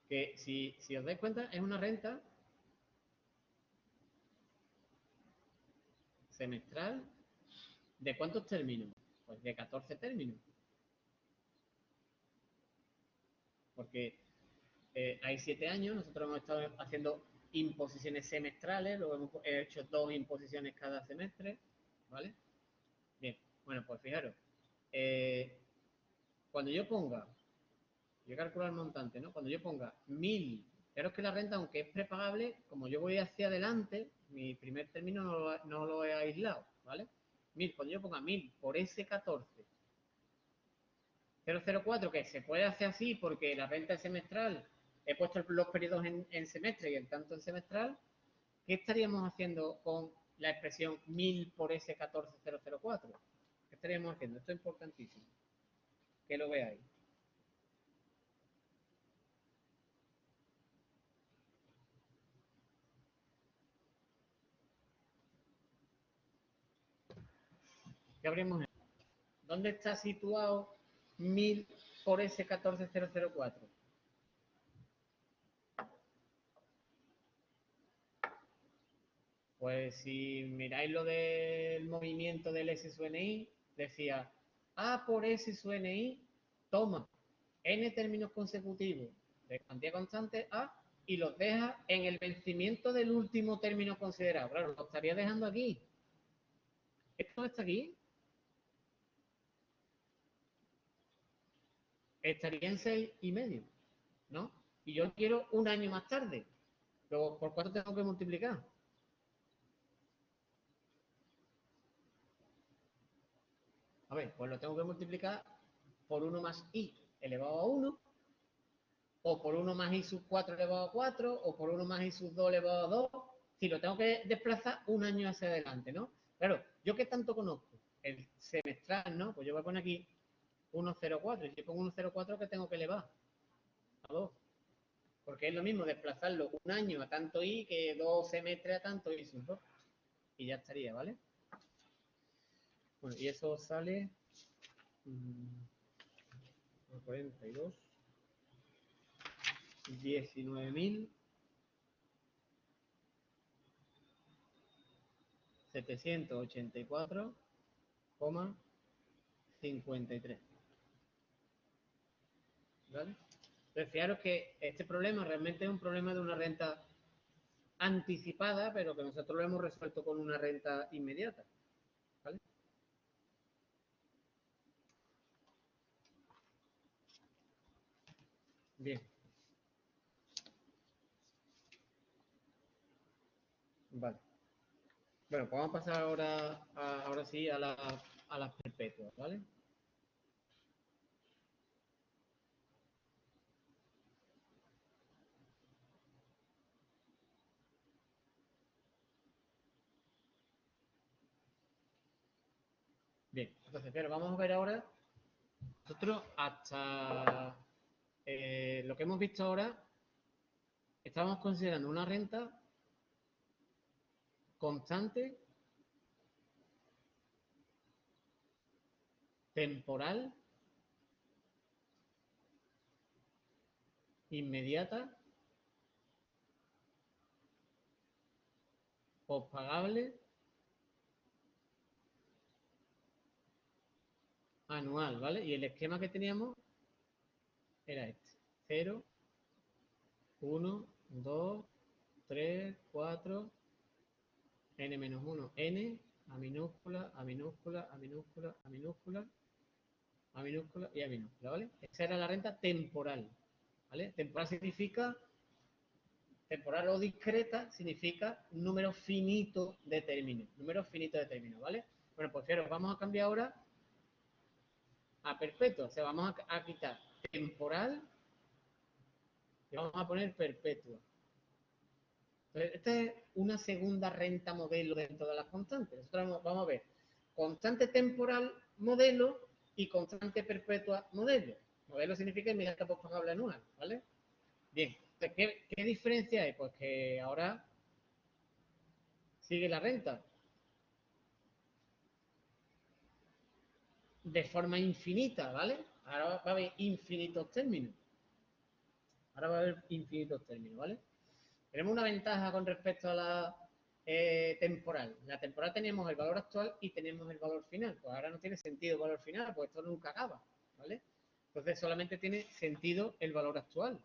Que si os dais cuenta, es una renta semestral. ¿De cuántos términos? Pues de 14 términos. Porque hay 7 años, nosotros hemos estado haciendo imposiciones semestrales, luego hemos hecho 2 imposiciones cada semestre, ¿vale? Bien, bueno, pues fijaros, cuando yo ponga, yo calculo el montante, ¿no? Cuando yo ponga 1.000, claro que la renta, aunque es prepagable, como yo voy hacia adelante, mi primer término no lo he aislado, ¿vale? 1.000, cuando yo ponga 1.000 por ese 14, 004, que se puede hacer así porque la renta es semestral, he puesto los periodos en semestre y el tanto en semestral, ¿qué estaríamos haciendo con la expresión 1.000 por ese 14004? ¿Qué estaríamos haciendo? Esto es importantísimo, que lo veáis. ¿Qué habríamos hecho? ¿Dónde está situado 1.000 por ese 14004? Pues si miráis lo del movimiento del S sub NI, decía A por S sub NI, toma n términos consecutivos de cantidad constante A y los deja en el vencimiento del último término considerado. Claro, lo estaría dejando aquí. Esto está aquí. Estaría en 6,5, ¿no? Y yo quiero un año más tarde. Luego, ¿por cuánto tengo que multiplicar? A ver, pues lo tengo que multiplicar por 1 más i elevado a 1, o por 1 más i sub 4 elevado a 4, o por 1 más i sub 2 elevado a 2. Si lo tengo que desplazar un año hacia adelante, ¿no? Claro, ¿yo qué tanto conozco? El semestral, ¿no? Pues yo voy a poner aquí 1,04. Y si pongo 1,04, ¿qué tengo que elevar? A 2. Porque es lo mismo desplazarlo un año a tanto i que 2 semestres a tanto i sub 2. Y ya estaría, ¿vale? Bueno, y eso sale 42, 19.784,53. ¿Vale? Entonces, fijaros que este problema realmente es un problema de una renta anticipada, pero que nosotros lo hemos resuelto con una renta inmediata. ¿Vale? Bien. Vale. Bueno, pues vamos a pasar ahora sí a las perpetuas, ¿vale? Bien, entonces, pero vamos a ver ahora, nosotros hasta lo que hemos visto ahora, estamos considerando una renta constante, temporal, inmediata, pospagable, anual, ¿vale? Y el esquema que teníamos era este: 0, 1, 2, 3, 4, n-1, n, a minúscula, a minúscula, a minúscula, a minúscula, a minúscula y a minúscula, ¿vale? Esa era la renta temporal, ¿vale? Temporal significa, temporal o discreta significa número finito de términos, ¿vale? Bueno, pues fijaros, vamos a cambiar ahora a perpetuo, o sea, vamos a quitar temporal y vamos a poner perpetua. Entonces, esta es una segunda renta modelo dentro de las constantes. Nosotros vamos a ver constante temporal modelo y constante perpetua modelo. Modelo significa inmediata pospagable anual, ¿vale? Bien, ¿qué diferencia hay? Pues que ahora sigue la renta de forma infinita, ¿vale? Ahora va a haber infinitos términos. ¿Vale? Tenemos una ventaja con respecto a la temporal. La temporal teníamos el valor actual y tenemos el valor final. Pues ahora no tiene sentido el valor final, pues esto nunca acaba, ¿vale? Entonces solamente tiene sentido el valor actual,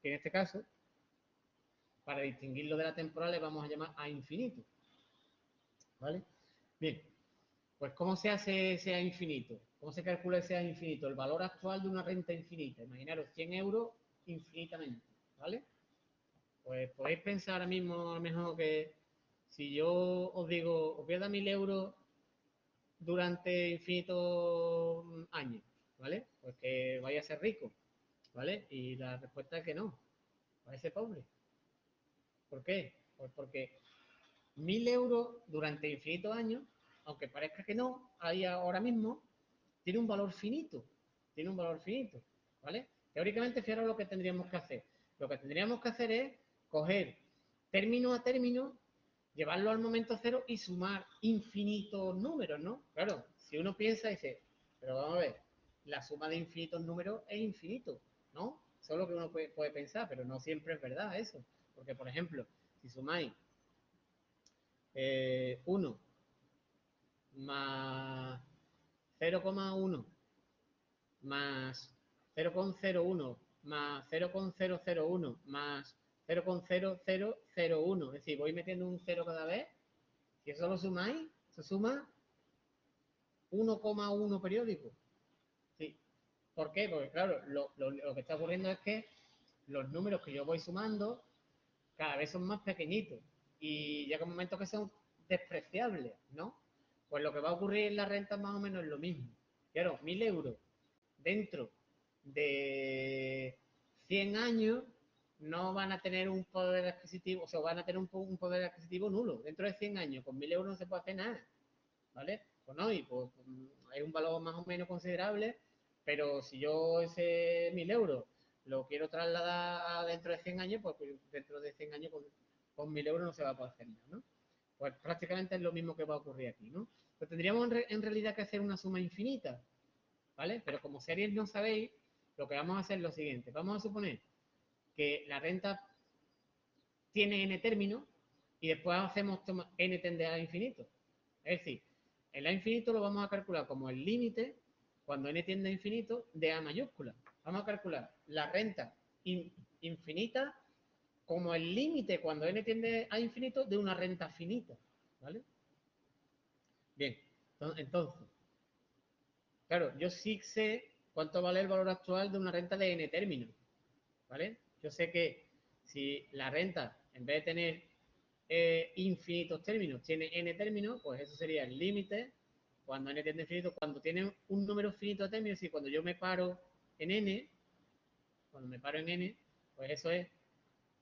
que en este caso, para distinguirlo de la temporal, le vamos a llamar a infinito, ¿vale? Bien, pues ¿cómo se hace ese a infinito? ¿Cómo se calcula ese a infinito? El valor actual de una renta infinita. Imaginaros 100 euros infinitamente, ¿vale? Pues podéis pensar ahora mismo, a lo mejor, que si yo os digo, os voy a dar 1.000 euros durante infinitos años, ¿vale? Pues que vaya a ser rico, ¿vale? Y la respuesta es que no, va a ser pobre. ¿Por qué? Pues porque 1.000 euros durante infinitos años, aunque parezca que no, ahí ahora mismo, tiene un valor finito, ¿vale? Teóricamente, fijaros lo que tendríamos que hacer. Lo que tendríamos que hacer es coger término a término, llevarlo al momento cero y sumar infinitos números, ¿no? Claro, si uno piensa y dice, pero vamos a ver, la suma de infinitos números es infinito, ¿no? Eso es lo que uno puede pensar, pero no siempre es verdad eso. Porque, por ejemplo, si sumáis 1 más 0,1 más 0,01 más 0,001 más 0,0001. Es decir, voy metiendo un 0 cada vez. Si eso lo sumáis, se suma 1,1 periódico. ¿Sí? ¿Por qué? Porque claro, lo que está ocurriendo es que los números que yo voy sumando cada vez son más pequeñitos y llega un momento que son despreciables, ¿no? Pues lo que va a ocurrir en la renta más o menos es lo mismo. Claro, 1.000 euros dentro de 100 años no van a tener un poder adquisitivo, o sea, van a tener un poder adquisitivo nulo. Dentro de 100 años, con 1.000 euros no se puede hacer nada, ¿vale? Pues no, y pues hay un valor más o menos considerable, pero si yo ese 1.000 euros lo quiero trasladar a dentro de 100 años, pues dentro de 100 años con 1.000 euros no se va a poder hacer nada, ¿no? Pues prácticamente es lo mismo que va a ocurrir aquí, ¿no? Pues tendríamos en realidad que hacer una suma infinita, ¿vale? Pero como series no sabéis, lo que vamos a hacer es lo siguiente. Vamos a suponer que la renta tiene n términos y después hacemos n tender a infinito. Es decir, el a infinito lo vamos a calcular como el límite, cuando n tiende a infinito, de a mayúscula. Vamos a calcular la renta infinita como el límite, cuando n tiende a infinito, de una renta finita. ¿Vale? Bien, entonces, claro, yo sí sé cuánto vale el valor actual de una renta de n términos. ¿Vale? Yo sé que si la renta, en vez de tener infinitos términos, tiene n términos, pues eso sería el límite cuando n tiende a infinito. Cuando tiene un número finito de términos, y cuando yo me paro en n, pues eso es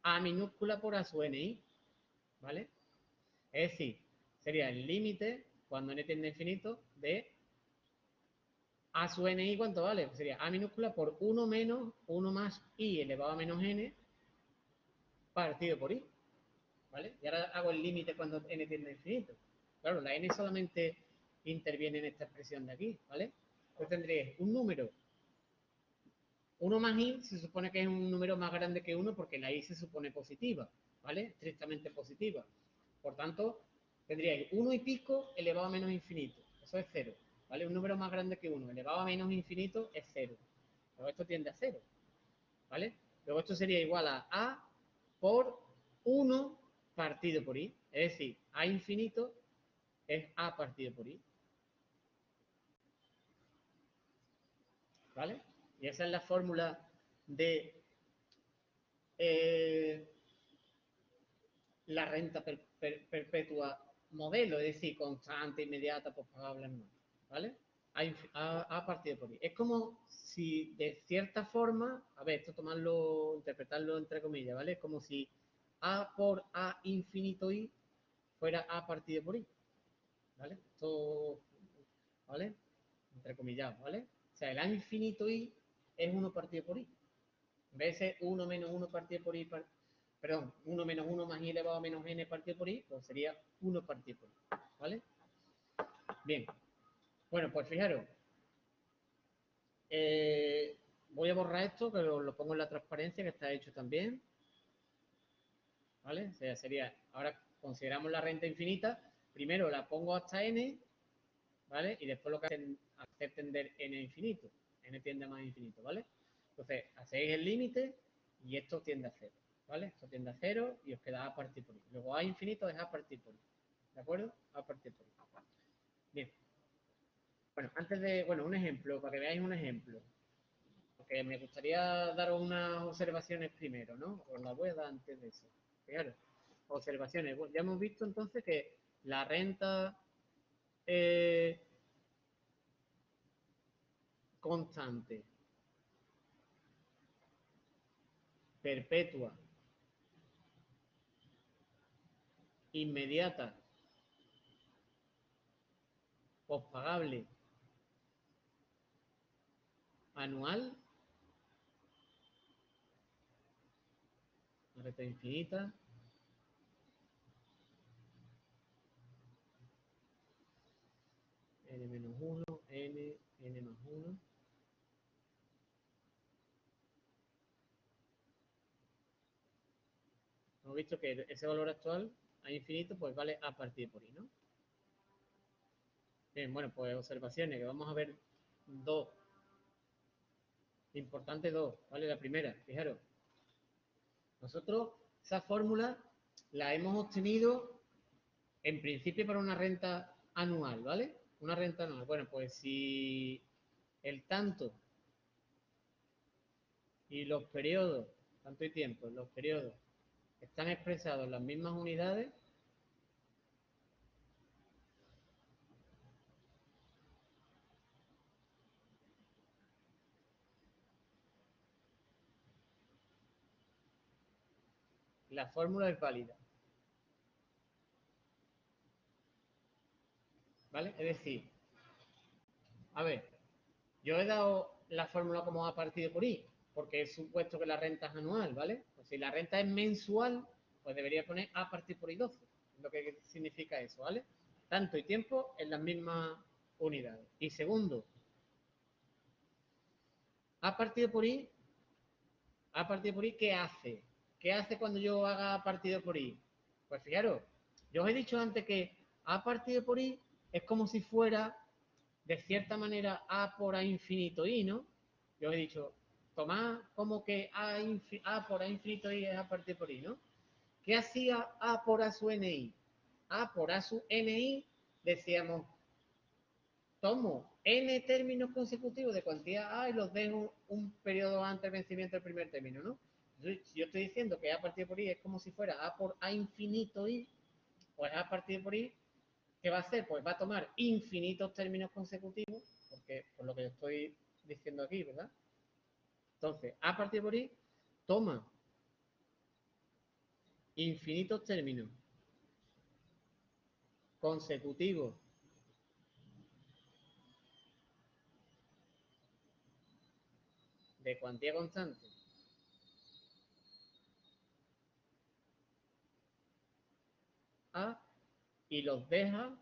a minúscula por a sub ni, ¿vale? Es decir, sería el límite cuando n tiende a infinito de a sub ni, ¿cuánto vale? Pues sería a minúscula por 1 menos 1 más i elevado a menos n partido por i. ¿Vale? Y ahora hago el límite cuando n tiende a infinito. Claro, la n solamente interviene en esta expresión de aquí, ¿vale? Pues tendré un número, 1 más i se supone que es un número más grande que 1 porque la i se supone positiva, ¿vale? Estrictamente positiva. Por tanto, tendríais 1 y pico elevado a menos infinito. Eso es 0, ¿vale? Un número más grande que 1 elevado a menos infinito es 0. Luego esto tiende a 0, ¿vale? Luego esto sería igual a por 1 partido por i. Es decir, a infinito es a partido por i. ¿Vale? Y esa es la fórmula de la renta perpetua modelo, es decir, constante, inmediata, pospagable, no. ¿Vale? A partido por i. Es como si de cierta forma, a ver, esto tomarlo, interpretarlo entre comillas, ¿vale? Es como si a por a infinito i fuera a partido por i. ¿Vale? Esto, ¿vale? Entre comillas, ¿vale? O sea, el a infinito i es 1 partido por i. En vez de ser 1 menos 1 partido por i, perdón, 1 menos 1 más i elevado a menos n partido por i, pues sería 1 partido por i. ¿Vale? Bien. Bueno, pues fijaros. Voy a borrar esto, que lo pongo en la transparencia, que está hecho también. ¿Vale? O sea, sería, ahora consideramos la renta infinita. Primero la pongo hasta n, ¿vale? Y después lo que hacer tender n a infinito. N tiende a más infinito, ¿vale? Entonces, hacéis el límite y esto tiende a 0, ¿vale? Esto tiende a 0 y os queda a partir por i. Luego a infinito es a partir por i, ¿de acuerdo? A partir por i. Bien. Bueno, antes de, bueno, un ejemplo, para que veáis un ejemplo. Porque me gustaría daros unas observaciones primero, ¿no? Os las voy a dar antes de eso. Fijaros, observaciones. Bueno, ya hemos visto entonces que la renta constante, perpetua, inmediata, pospagable, anual, la renta infinita, n menos 1, n más 1. Hemos visto que ese valor actual a infinito, pues vale a partir por i, ¿no? Bien, bueno, pues observaciones, que vamos a ver dos. Importante dos, ¿vale? La primera, fijaros. Nosotros esa fórmula la hemos obtenido en principio para una renta anual, ¿vale? Una renta anual. Bueno, pues si el tanto y los periodos, tanto y tiempo, los periodos están expresados en las mismas unidades, la fórmula es válida. ¿Vale? Es decir, a ver, yo he dado la fórmula como a partido por i, porque he supuesto que la renta es anual, ¿vale? Pues si la renta es mensual, pues debería poner a partir por i 12, lo que significa eso, ¿vale? Tanto y tiempo en las mismas unidades. Y segundo, a partido por i, ¿qué hace? ¿Qué hace cuando yo haga a partido por i? Pues fijaros, yo os he dicho antes que a partido por i es como si fuera, de cierta manera, a por a infinito i, ¿no? Yo os he dicho, tomad como que a por a infinito i es a partir por i, ¿no? ¿Qué hacía a por a su ni? A por a su ni, decíamos, tomo n términos consecutivos de cuantía a y los dejo un periodo antes del vencimiento del primer término, ¿no? Entonces, si yo estoy diciendo que a partir por i es como si fuera a por a infinito i, pues a partir por i, ¿qué va a hacer? Pues va a tomar infinitos términos consecutivos, porque por lo que yo estoy diciendo aquí, ¿verdad? Entonces, a partir por i toma infinitos términos consecutivos de cuantía constante a y los deja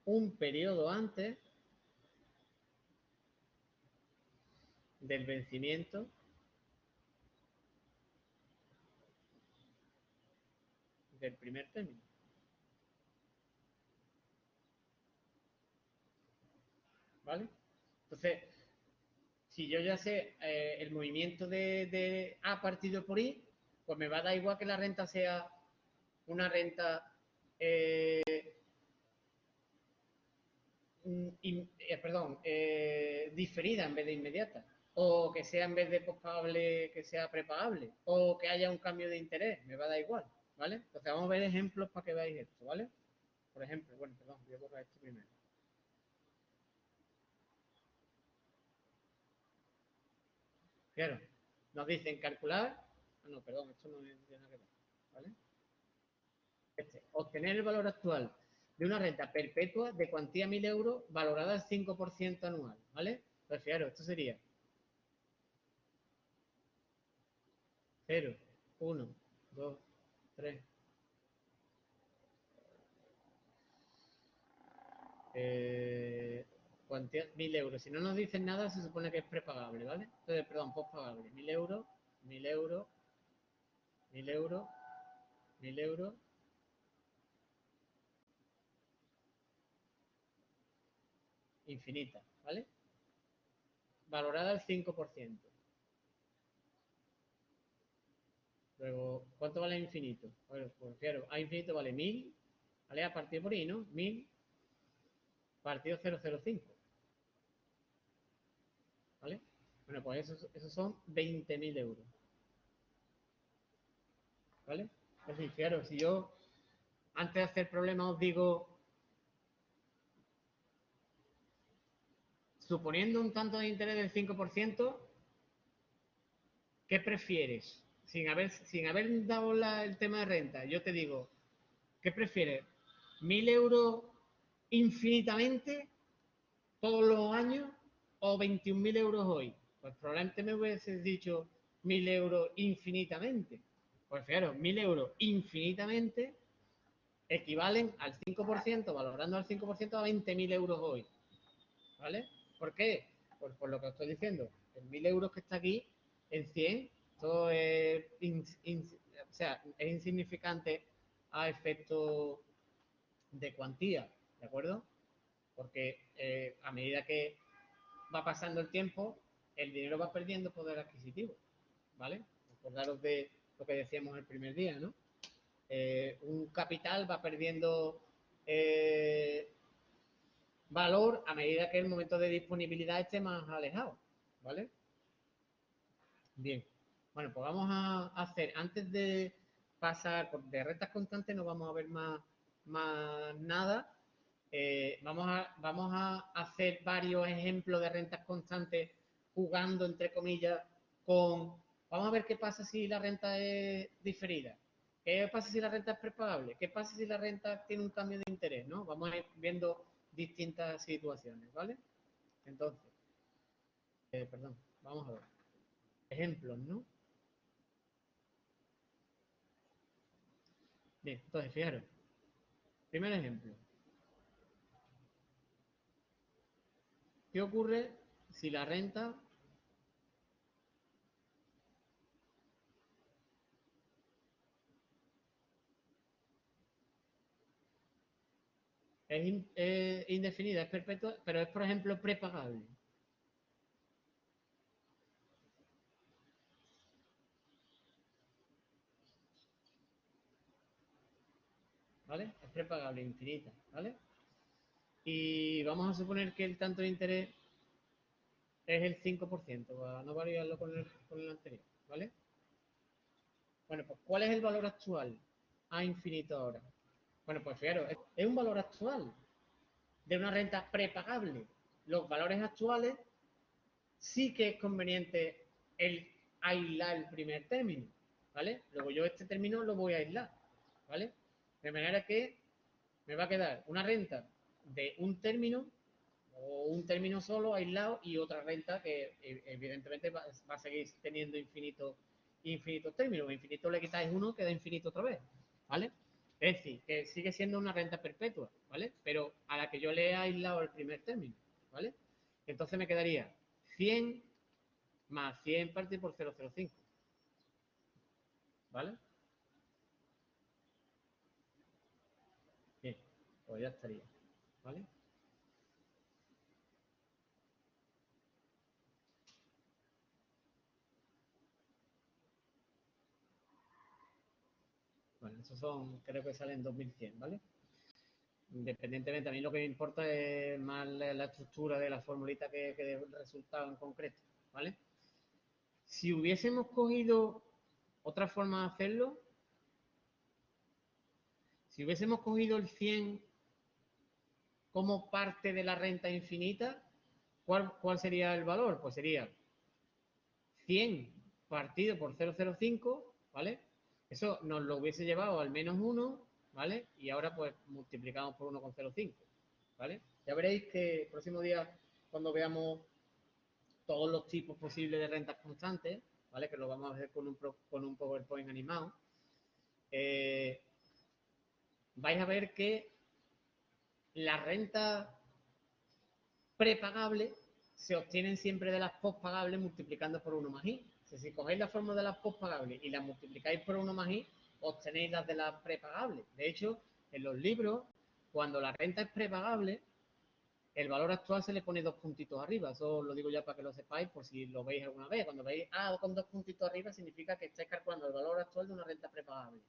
un periodo antes del vencimiento del primer término. ¿Vale? Entonces, si yo ya sé el movimiento de A partido por I, pues me va a dar igual que la renta sea una renta diferida en vez de inmediata, o que sea en vez de pospagable, que sea prepagable, o que haya un cambio de interés, me va a dar igual, ¿vale? Entonces vamos a ver ejemplos para que veáis esto, ¿vale? Por ejemplo, bueno, perdón, voy a borrar esto primero. Claro, nos dicen calcular, no, perdón, esto no tiene nada que ver, ¿vale? Obtener el valor actual de una renta perpetua de cuantía 1.000 euros valorada al 5% anual, ¿vale? Pues fijaros, esto sería 0, 1, 2, 3. Cuantía 1.000 euros. Si no nos dicen nada, se supone que es prepagable, ¿vale? Entonces, perdón, postpagable. 1.000 euros, 1.000 euros, 1.000 euros, 1.000 euros. Infinita, ¿vale? Valorada al 5%. Luego, ¿cuánto vale infinito? Bueno, pues claro, a infinito vale 1.000, ¿vale? A partir por ahí, ¿no? 1.000 partido 0,05, ¿vale? Bueno, pues esos son 20.000 euros, ¿vale? Es decir, fijaros, si yo antes de hacer problemas os digo, suponiendo un tanto de interés del 5%, ¿qué prefieres? Sin haber dado el tema de renta, yo te digo, ¿qué prefieres? ¿1.000 euros infinitamente todos los años o 21.000 euros hoy? Pues probablemente me hubieses dicho 1.000 euros infinitamente. Pues fijaros, 1.000 euros infinitamente equivalen al 5%, valorando al 5% a 20.000 euros hoy. ¿Vale? ¿Por qué? Pues por lo que os estoy diciendo. El 1.000 euros que está aquí, en 100, Esto es, o sea, es insignificante a efecto de cuantía, ¿de acuerdo? Porque a medida que va pasando el tiempo, el dinero va perdiendo poder adquisitivo, ¿vale? Acordaros de lo que decíamos el primer día, ¿no? Un capital va perdiendo valor a medida que el momento de disponibilidad esté más alejado, ¿vale? Bien, bueno, pues vamos a hacer, antes de pasar de rentas constantes, no vamos a ver más nada. Vamos a hacer varios ejemplos de rentas constantes jugando, entre comillas, con... Vamos a ver qué pasa si la renta es diferida. ¿Qué pasa si la renta es prepagable? ¿Qué pasa si la renta tiene un cambio de interés? ¿No? Vamos a ir viendo distintas situaciones, ¿vale? Entonces, perdón, vamos a ver. Ejemplos, ¿no? Bien, entonces, fijaros. Primer ejemplo. ¿Qué ocurre si la renta es indefinida, es perpetua, pero es, por ejemplo, prepagable? ¿Vale? Es prepagable, infinita, ¿vale? Y vamos a suponer que el tanto de interés es el 5%, para no variarlo con el anterior, ¿vale? Bueno, pues ¿cuál es el valor actual a infinito ahora? Bueno, pues fijaros, es un valor actual de una renta prepagable. Los valores actuales sí que es conveniente el aislar el primer término, ¿vale? Luego yo este término lo voy a aislar, ¿vale? De manera que me va a quedar una renta de un término o un término solo aislado y otra renta que evidentemente va a seguir teniendo infinitos términos. Infinito le quitáis uno, queda infinito otra vez, ¿vale? Es decir, que sigue siendo una renta perpetua, ¿vale? Pero a la que yo le he aislado el primer término, ¿vale? Entonces me quedaría 100 más 100 partido por 0,05, ¿vale? Bien, pues ya estaría, ¿vale? Bueno, esos son, creo que salen 2100, ¿vale? Independientemente, a mí lo que me importa es más la estructura de la formulita que del resultado en concreto, ¿vale? Si hubiésemos cogido otra forma de hacerlo, si hubiésemos cogido el 100 como parte de la renta infinita, ¿cuál sería el valor? Pues sería 100 partido por 0,05, ¿vale? Eso nos lo hubiese llevado al menos 1, ¿vale? Y ahora pues multiplicamos por 1,05, ¿vale? Ya veréis que el próximo día, cuando veamos todos los tipos posibles de rentas constantes, ¿vale? Que lo vamos a hacer con un PowerPoint animado, eh, vais a ver que las rentas prepagables se obtienen siempre de las postpagables multiplicando por 1 más i. Si cogéis la fórmula de las postpagables y las multiplicáis por 1 más i, obtenéis las de las prepagables. De hecho, en los libros, cuando la renta es prepagable, el valor actual se le pone 2 puntitos arriba. Eso lo digo ya para que lo sepáis por si lo veis alguna vez. Cuando veis A con 2 puntitos arriba significa que estáis calculando el valor actual de una renta prepagable.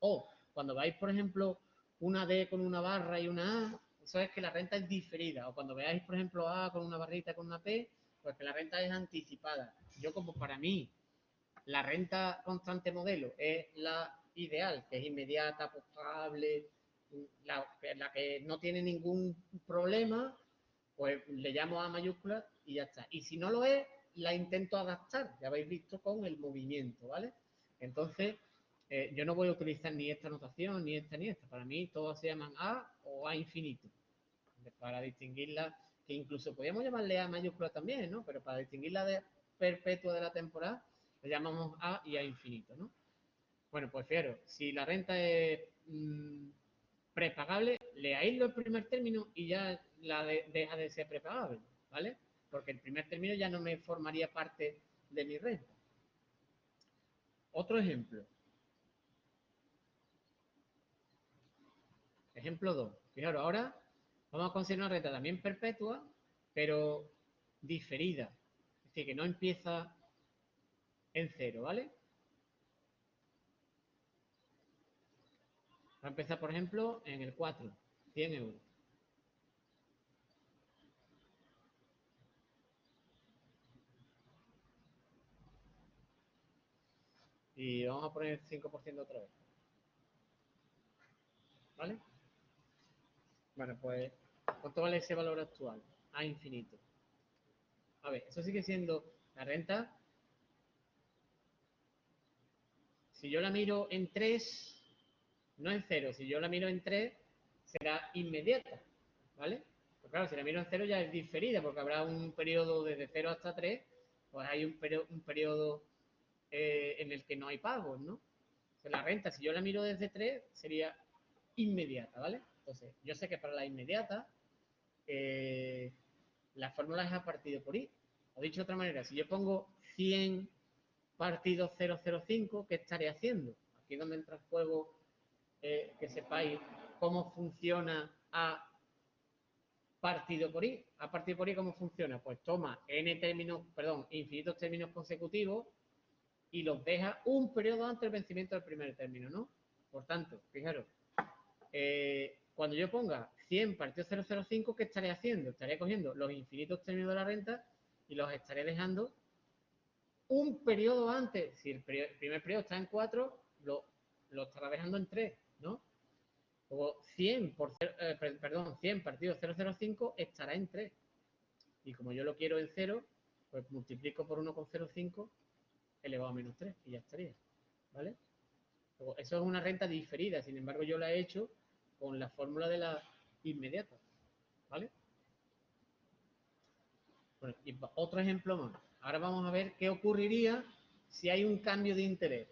O cuando veáis, por ejemplo, una D con una barra y una A, eso es que la renta es diferida. O cuando veáis, por ejemplo, A con una barrita con una P, pues que la renta es anticipada. Yo, como para mí la renta constante modelo es la ideal, que es inmediata, postable, la que no tiene ningún problema, pues le llamo A mayúscula y ya está. Y si no lo es, la intento adaptar, ya habéis visto con el movimiento, ¿vale? Entonces, yo no voy a utilizar ni esta notación, ni esta, ni esta. Para mí todas se llaman A o A infinito, para distinguirla, que incluso podríamos llamarle A mayúscula también, ¿no? Pero para distinguirla de perpetua de la temporada, le llamamos A y A infinito, ¿no? Bueno, pues fijaros, si la renta es prepagable, le aíslo el primer término y ya deja de ser prepagable, ¿vale? Porque el primer término ya no me formaría parte de mi renta. Otro ejemplo. Ejemplo 2. Fijaros, ahora vamos a conseguir una renta también perpetua, pero diferida. Es decir, que no empieza en cero, ¿vale? Va a empezar, por ejemplo, en el 4, 100 euros. Y vamos a poner 5% otra vez. ¿Vale? Bueno, pues, ¿cuánto vale ese valor actual? A infinito. A ver, eso sigue siendo la renta. Si yo la miro en 3, no en 0. Si yo la miro en 3, será inmediata. ¿Vale? Pues claro, si la miro en 0 ya es diferida, porque habrá un periodo desde 0 hasta 3, pues hay un periodo en el que no hay pagos, ¿no? O sea, la renta, si yo la miro desde 3, sería inmediata, ¿vale? Entonces, yo sé que para la inmediata, la fórmula es a partido por i. O dicho de otra manera, si yo pongo 100 partido 0,05, ¿qué estaré haciendo? Aquí es donde entra el juego, que sepáis cómo funciona a partido por i. A partido por i, ¿cómo funciona? Pues toma infinitos términos consecutivos y los deja un periodo antes del vencimiento del primer término, ¿no? Por tanto, fijaros, cuando yo ponga 100 partido 0,05, ¿qué estaré haciendo? Estaré cogiendo los infinitos términos de la renta y los estaré dejando un periodo antes. Si el primer periodo está en 4, lo estará dejando en 3, ¿no? Luego 100 partido 0,05 estará en 3. Y como yo lo quiero en 0, pues multiplico por 1,05 elevado a menos 3 y ya estaría, ¿vale? Luego, eso es una renta diferida, sin embargo yo la he hecho con la fórmula de la inmediata, ¿vale? Bueno, y otro ejemplo más. Ahora vamos a ver qué ocurriría si hay un cambio de interés.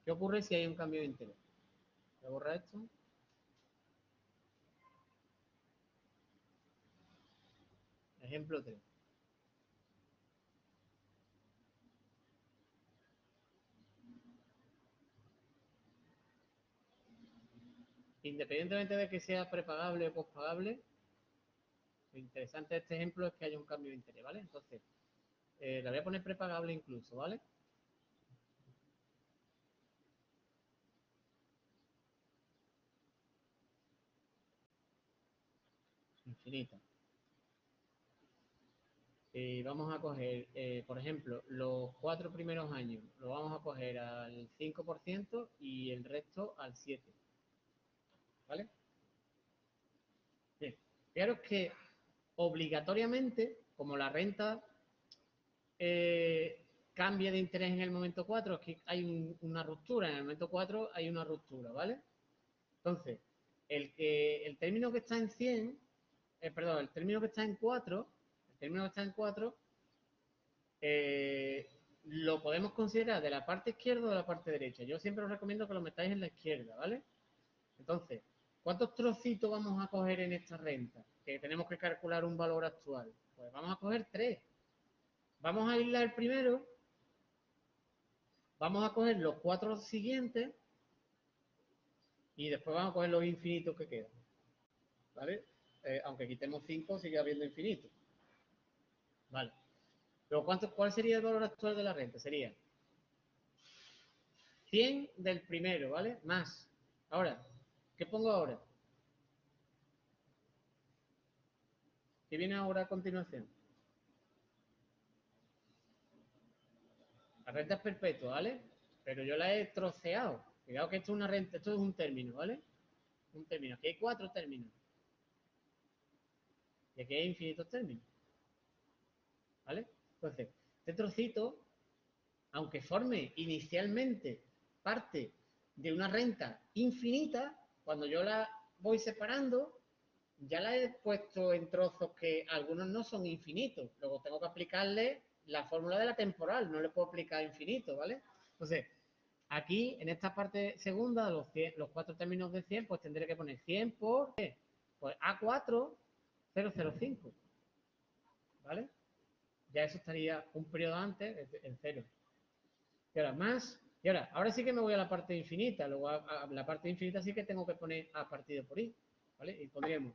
¿Qué ocurre si hay un cambio de interés? Voy a borrar esto. Ejemplo 3. Independientemente de que sea prepagable o pospagable, lo interesante de este ejemplo es que haya un cambio de interés, ¿vale? Entonces, la voy a poner prepagable incluso, ¿vale? Infinita. Vamos a coger, por ejemplo, los 4 primeros años, lo vamos a coger al 5% y el resto al 7%. ¿Vale? Bien. Fijaros que obligatoriamente, como la renta cambia de interés en el momento 4, es que hay una ruptura. En el momento 4 hay una ruptura, ¿vale? Entonces, el término que está en 100, el término que está en 4, lo podemos considerar de la parte izquierda o de la parte derecha. Yo siempre os recomiendo que lo metáis en la izquierda, ¿vale? Entonces, ¿cuántos trocitos vamos a coger en esta renta? Que tenemos que calcular un valor actual. Pues vamos a coger 3. Vamos a aislar el primero, vamos a coger los 4 siguientes y después vamos a coger los infinitos que quedan, ¿vale? Aunque quitemos 5, sigue habiendo infinitos. Vale. Pero ¿cuál sería el valor actual de la renta? Sería 100 del primero, ¿vale? Más. Ahora, ¿qué pongo ahora? ¿Qué viene ahora a continuación? La renta es perpetua, ¿vale? Pero yo la he troceado. Cuidado que esto es una renta, esto es un término, ¿vale? Un término. Aquí hay 4 términos. Y aquí hay infinitos términos. ¿Vale? Entonces, este trocito, aunque forme inicialmente parte de una renta infinita, cuando yo la voy separando, ya la he puesto en trozos que algunos no son infinitos. Luego tengo que aplicarle la fórmula de la temporal, no le puedo aplicar infinito, ¿vale? Entonces, aquí, en esta parte segunda, los 4 términos de 100, pues tendré que poner 100 por, ¿qué? Pues A4, 005, ¿vale? Ya eso estaría un periodo antes, en 0. Y ahora más Y ahora sí que me voy a la parte infinita. Luego a la parte infinita sí que tengo que poner a partido por i, ¿vale? Y pondríamos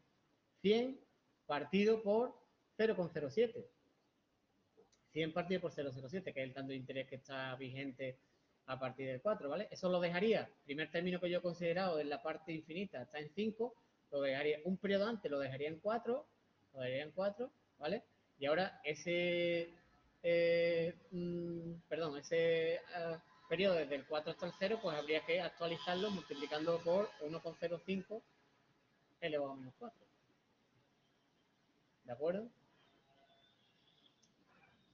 100 partido por 0,07. 100 partido por 0,07, que es el tanto de interés que está vigente a partir del 4, ¿vale? Eso lo dejaría, primer término que yo he considerado en la parte infinita está en 5, lo dejaría un periodo antes, lo dejaría en 4, ¿vale? Y ahora ese, ese periodo desde el 4 hasta el 0, pues habría que actualizarlo multiplicando por 1,05 elevado a menos 4. ¿De acuerdo?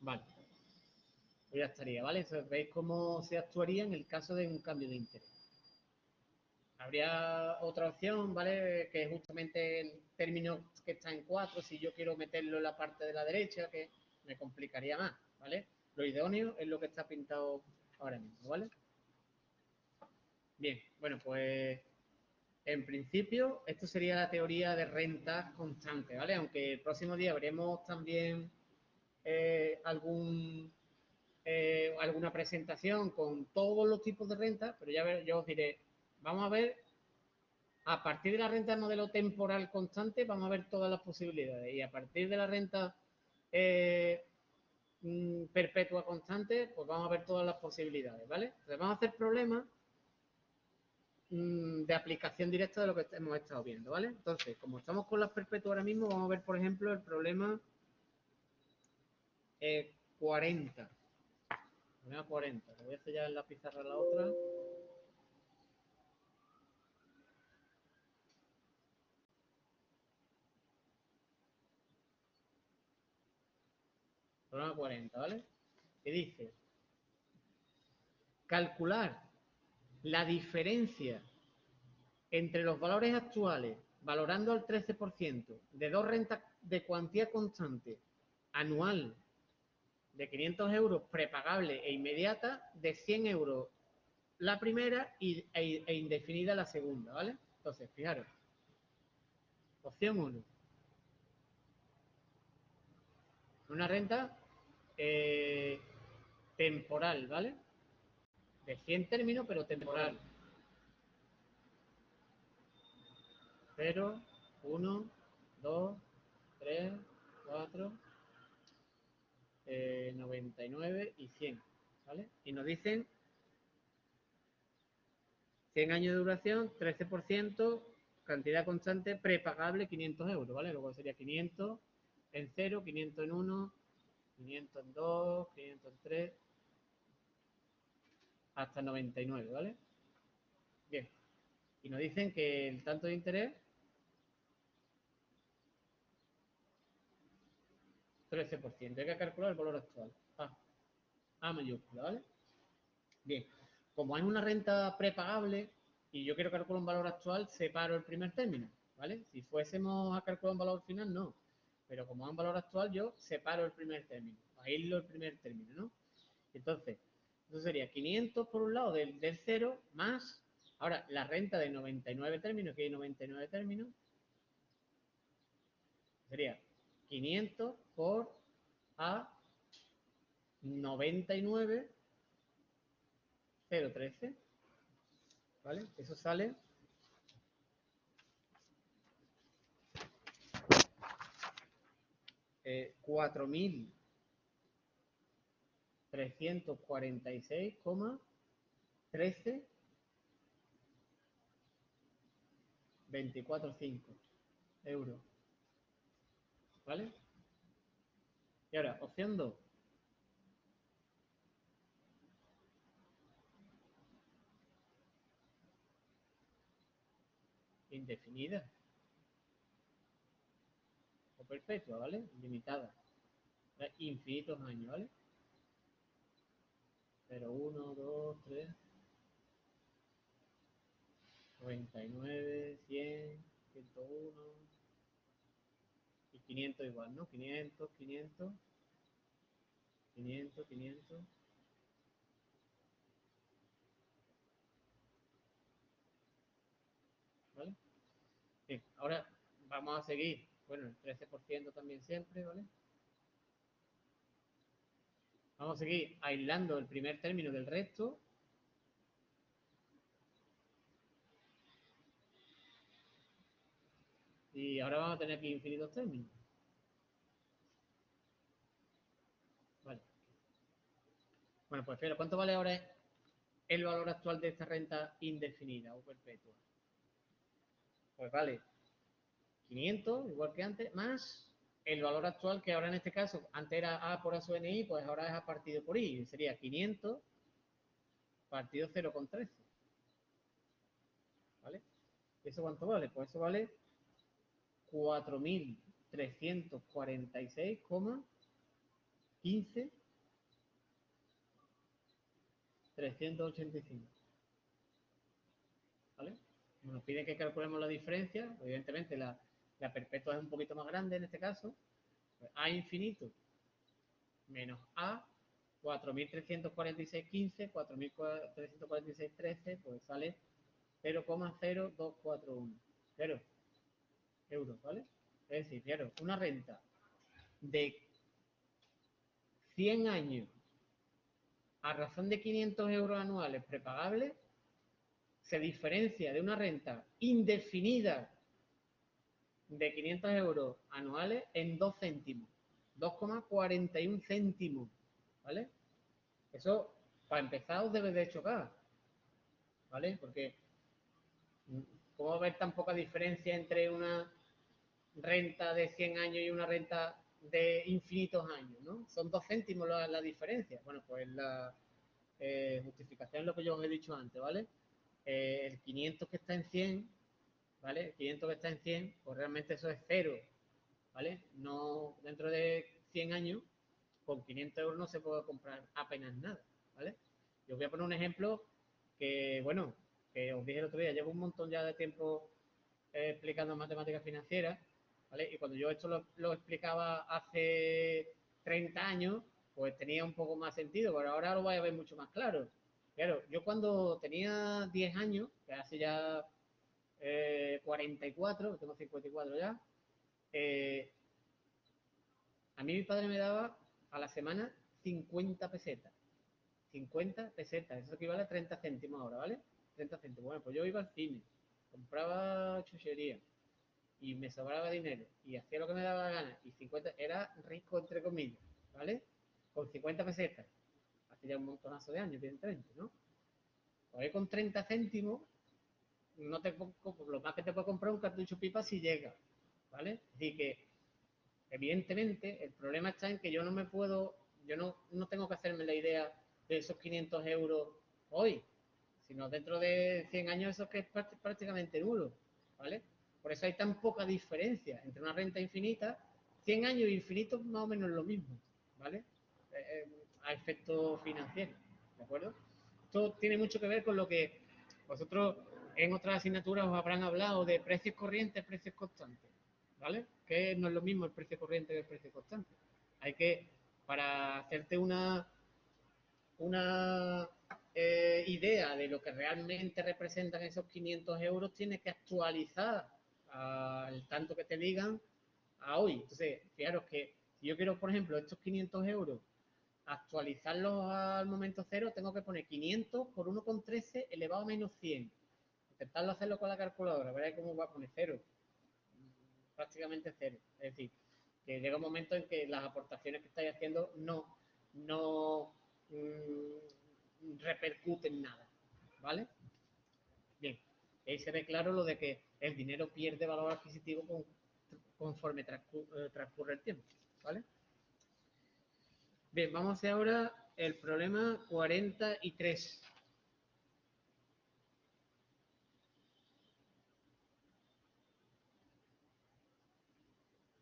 Vale. Pues ya estaría, ¿vale? Entonces veis cómo se actuaría en el caso de un cambio de interés. Habría otra opción, ¿vale? Que es justamente el término que está en 4, si yo quiero meterlo en la parte de la derecha, que me complicaría más, ¿vale? Lo idóneo es lo que está pintado ahora mismo, ¿vale? Bien, bueno, pues en principio esto sería la teoría de rentas constantes, ¿vale? Aunque el próximo día veremos también alguna presentación con todos los tipos de renta, pero ya yo os diré, vamos a ver, a partir de la renta del modelo temporal constante, vamos a ver todas las posibilidades, y a partir de la renta perpetua constante, pues vamos a ver todas las posibilidades, ¿vale? Entonces vamos a hacer problemas de aplicación directa de lo que hemos estado viendo, ¿vale? Entonces, como estamos con las perpetuas ahora mismo, vamos a ver, por ejemplo, el problema 40. Problema 40. Lo voy a hacer ya en la pizarra la otra. Problema 40, ¿vale? Que dice, calcular la diferencia entre los valores actuales, valorando al 13%, de dos rentas de cuantía constante anual de 500 euros prepagable e inmediata, de 100 euros la primera e indefinida la segunda, ¿vale? Entonces, fijaros, opción 1, una renta temporal, ¿vale? De 100 términos, pero temporal. 0, 1, 2, 3, 4, 99 y 100, ¿vale? Y nos dicen 100 años de duración, 13%, cantidad constante, prepagable 500 euros, ¿vale? Luego sería 500 en 0, 500 en 1, 500 en 2, 500 en 3, hasta 99, ¿vale? Bien. Y nos dicen que el tanto de interés, 13%. Hay que calcular el valor actual. A mayúscula, ¿vale? Bien. Como es una renta prepagable y yo quiero calcular un valor actual, separo el primer término, ¿vale? Si fuésemos a calcular un valor final, no. Pero como es un valor actual, yo separo el primer término, aíslo el primer término, ¿no? Entonces, eso sería 500 por un lado del 0 más, ahora, la renta de 99 términos, que hay 99 términos, sería 500 por a 99,013, ¿vale? Eso sale 4.346,13 24,5 euros, ¿vale? Y ahora, opción 2. Indefinida o perpetua, ¿vale? Limitada. Infinitos años, ¿vale? 0, 1, 2, 3, 99, 100, 101 y 500 igual, ¿no? 500, 500, 500, 500. ¿Vale? Bien, ahora vamos a seguir, bueno, el 13% también siempre, ¿vale? Vamos a seguir aislando el primer término del resto, Y ahora vamos a tener aquí infinitos términos. Vale. Bueno, pues fíjate, ¿cuánto vale ahora el valor actual de esta renta indefinida o perpetua? Pues vale 500, igual que antes, más el valor actual, que ahora en este caso, antes era A por A sub NI, pues ahora es A partido por I. Sería 500 partido 0,13. ¿Vale? ¿Eso cuánto vale? Pues eso vale 4.346,15 385. ¿Vale? Nos pide que calculemos la diferencia. Evidentemente la perpetua es un poquito más grande en este caso. Pues A infinito menos A, 4.346,15, 4.346,13, pues sale 0,0241. 0 euros, ¿vale? Es decir, claro, una renta de 100 años a razón de 500 euros anuales prepagables se diferencia de una renta indefinida de 500 euros anuales en 2 céntimos, 2,41 céntimos, ¿vale? Eso, para empezar, os debe de chocar, ¿vale? Porque, ¿cómo va a haber tan poca diferencia entre una renta de 100 años y una renta de infinitos años, ¿no? Son 2 céntimos la diferencia. Bueno, pues la justificación es lo que yo os he dicho antes, ¿vale? El 500 que está en 100, ¿vale? El 500 que está en 100, pues realmente eso es cero, ¿vale? No, dentro de 100 años, con 500 euros no se puede comprar apenas nada, ¿vale? Yo os voy a poner un ejemplo que, bueno, que os dije el otro día, llevo un montón ya de tiempo explicando matemáticas financieras, ¿vale? Y cuando yo esto lo explicaba hace 30 años, pues tenía un poco más sentido, pero ahora lo vais a ver mucho más claro. Claro, yo cuando tenía 10 años, que hace ya 44, tengo 54 ya, eh, a mí mi padre me daba a la semana 50 pesetas. 50 pesetas, eso equivale a 30 céntimos ahora, ¿vale? 30 céntimos. Bueno, pues yo iba al cine, compraba chuchería y me sobraba dinero y hacía lo que me daba la gana y 50, era rico entre comillas, ¿vale? Con 50 pesetas. Hace ya un montonazo de años, evidentemente, ¿no? Hoy con 30 céntimos, no te, lo más que te puedo comprar un cartucho pipa si llega, ¿vale? Así que evidentemente, el problema está en que yo no me puedo, yo no tengo que hacerme la idea de esos 500 euros hoy, sino dentro de 100 años eso que es prácticamente nulo, ¿vale? Por eso hay tan poca diferencia entre una renta infinita, 100 años e infinitos más o menos lo mismo, ¿vale? A efecto financiero, ¿de acuerdo? Esto tiene mucho que ver con lo que vosotros en otras asignaturas os habrán hablado de precios corrientes, precios constantes, ¿vale? Que no es lo mismo el precio corriente que el precio constante. Hay que, para hacerte una idea de lo que realmente representan esos 500 euros, tienes que actualizar al tanto que te digan a hoy. Entonces, fijaros que si yo quiero, por ejemplo, estos 500 euros, actualizarlos al momento cero, tengo que poner 500 por 1,13 elevado a menos 100. Intentarlo hacerlo con la calculadora, veréis cómo va a poner cero, prácticamente cero. Es decir, que llega un momento en que las aportaciones que estáis haciendo no repercuten nada, ¿vale? Bien, ahí se ve claro lo de que el dinero pierde valor adquisitivo conforme transcurre el tiempo, ¿vale? Bien, vamos a hacer ahora el problema 43.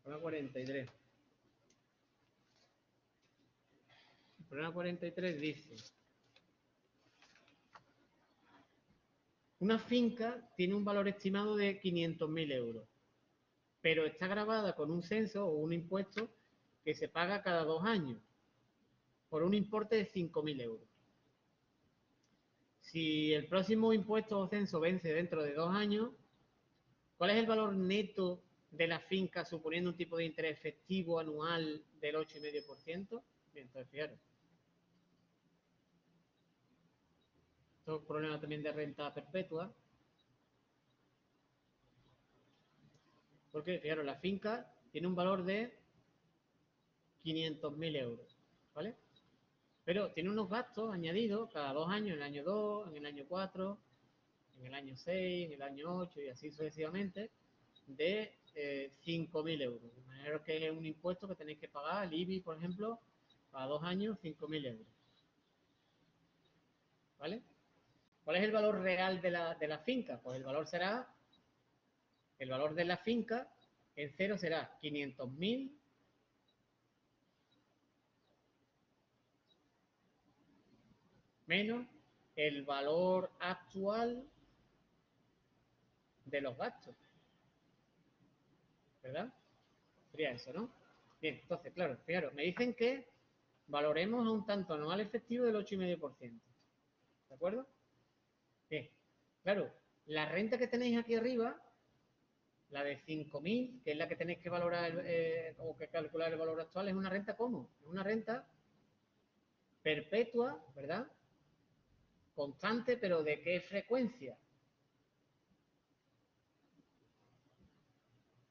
Problema 43. El problema 43 dice: una finca tiene un valor estimado de 500.000 euros, pero está grabada con un censo o un impuesto que se paga cada 2 años por un importe de 5.000 euros. Si el próximo impuesto o censo vence dentro de 2 años, ¿cuál es el valor neto de la finca suponiendo un tipo de interés efectivo anual del 8,5%? Bien, entonces fijaros. Esto es un problema también de renta perpetua. Porque, fijaros, la finca tiene un valor de 500.000 euros, ¿vale? Pero tiene unos gastos añadidos cada 2 años, en el año 2, en el año 4, en el año 6, en el año 8 y así sucesivamente, de 5.000 euros. Imaginaros que es un impuesto que tenéis que pagar, el IBI, por ejemplo, cada 2 años, 5.000 euros. ¿Vale? ¿Cuál es el valor real de la finca? Pues el valor será, el valor de la finca en cero será 500.000 menos el valor actual de los gastos. ¿Verdad? Sería eso, ¿no? Bien, entonces, claro, fijaros, me dicen que valoremos a un tanto anual efectivo del 8,5%. ¿De acuerdo? Bien, claro, la renta que tenéis aquí arriba, la de 5.000, que es la que tenéis que valorar o que calcular el valor actual, es una renta ¿cómo? Es una renta perpetua, ¿verdad? Constante, pero ¿de qué frecuencia?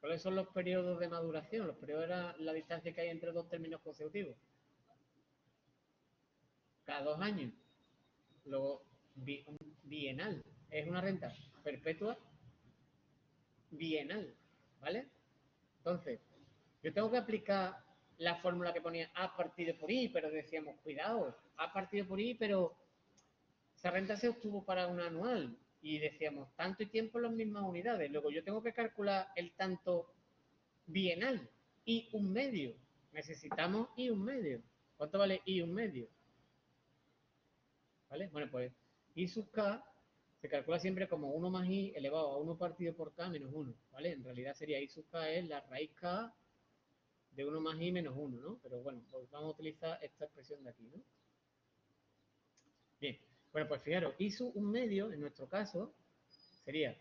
¿Cuáles son los periodos de maduración? Los periodos era la distancia que hay entre dos términos consecutivos. Cada 2 años. Luego, bienal. Es una renta perpetua bienal, ¿vale? Entonces, yo tengo que aplicar la fórmula que ponía A partido por I, pero decíamos, cuidado, A partido por I, pero esa renta se obtuvo para un anual y decíamos, tanto y tiempo en las mismas unidades. Luego yo tengo que calcular el tanto bienal y un medio. Necesitamos I un medio. ¿Cuánto vale I un medio? ¿Vale? Bueno, pues I sub K se calcula siempre como 1 más I elevado a 1 partido por K menos 1, ¿vale? En realidad sería I sub K es la raíz K de 1 más I menos 1, ¿no? Pero bueno, pues vamos a utilizar esta expresión de aquí, ¿no? Bien, bueno, pues fijaros, I sub un medio, en nuestro caso, sería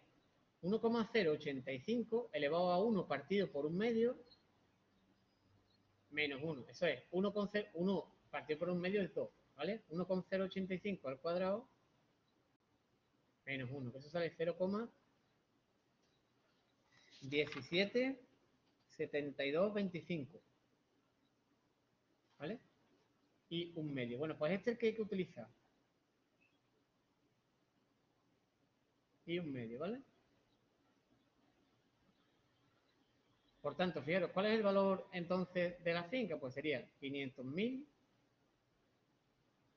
1,085 elevado a 1 partido por un medio menos 1. Eso es, 1 partido por un medio es 2, ¿vale? 1,085 al cuadrado menos 1, que eso sale 0,177225, ¿vale? Y un medio. Bueno, pues este es el que hay que utilizar. Y un medio, ¿vale? Por tanto, fijaros, ¿cuál es el valor entonces de la finca? Pues sería 500.000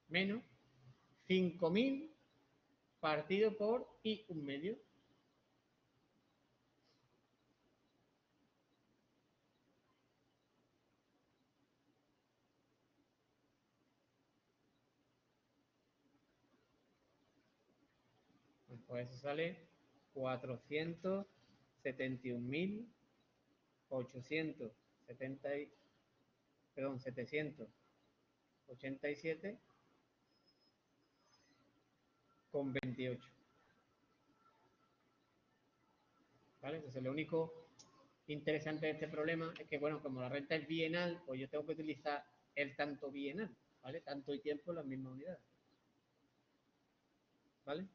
menos 5.000 partido por I un medio. Pues eso sale 471.870, perdón, 787,28. ¿Vale? Entonces lo único interesante de este problema es que, bueno, como la renta es bienal, pues yo tengo que utilizar el tanto bienal, ¿vale? Tanto y tiempo en las mismas unidades. ¿Vale?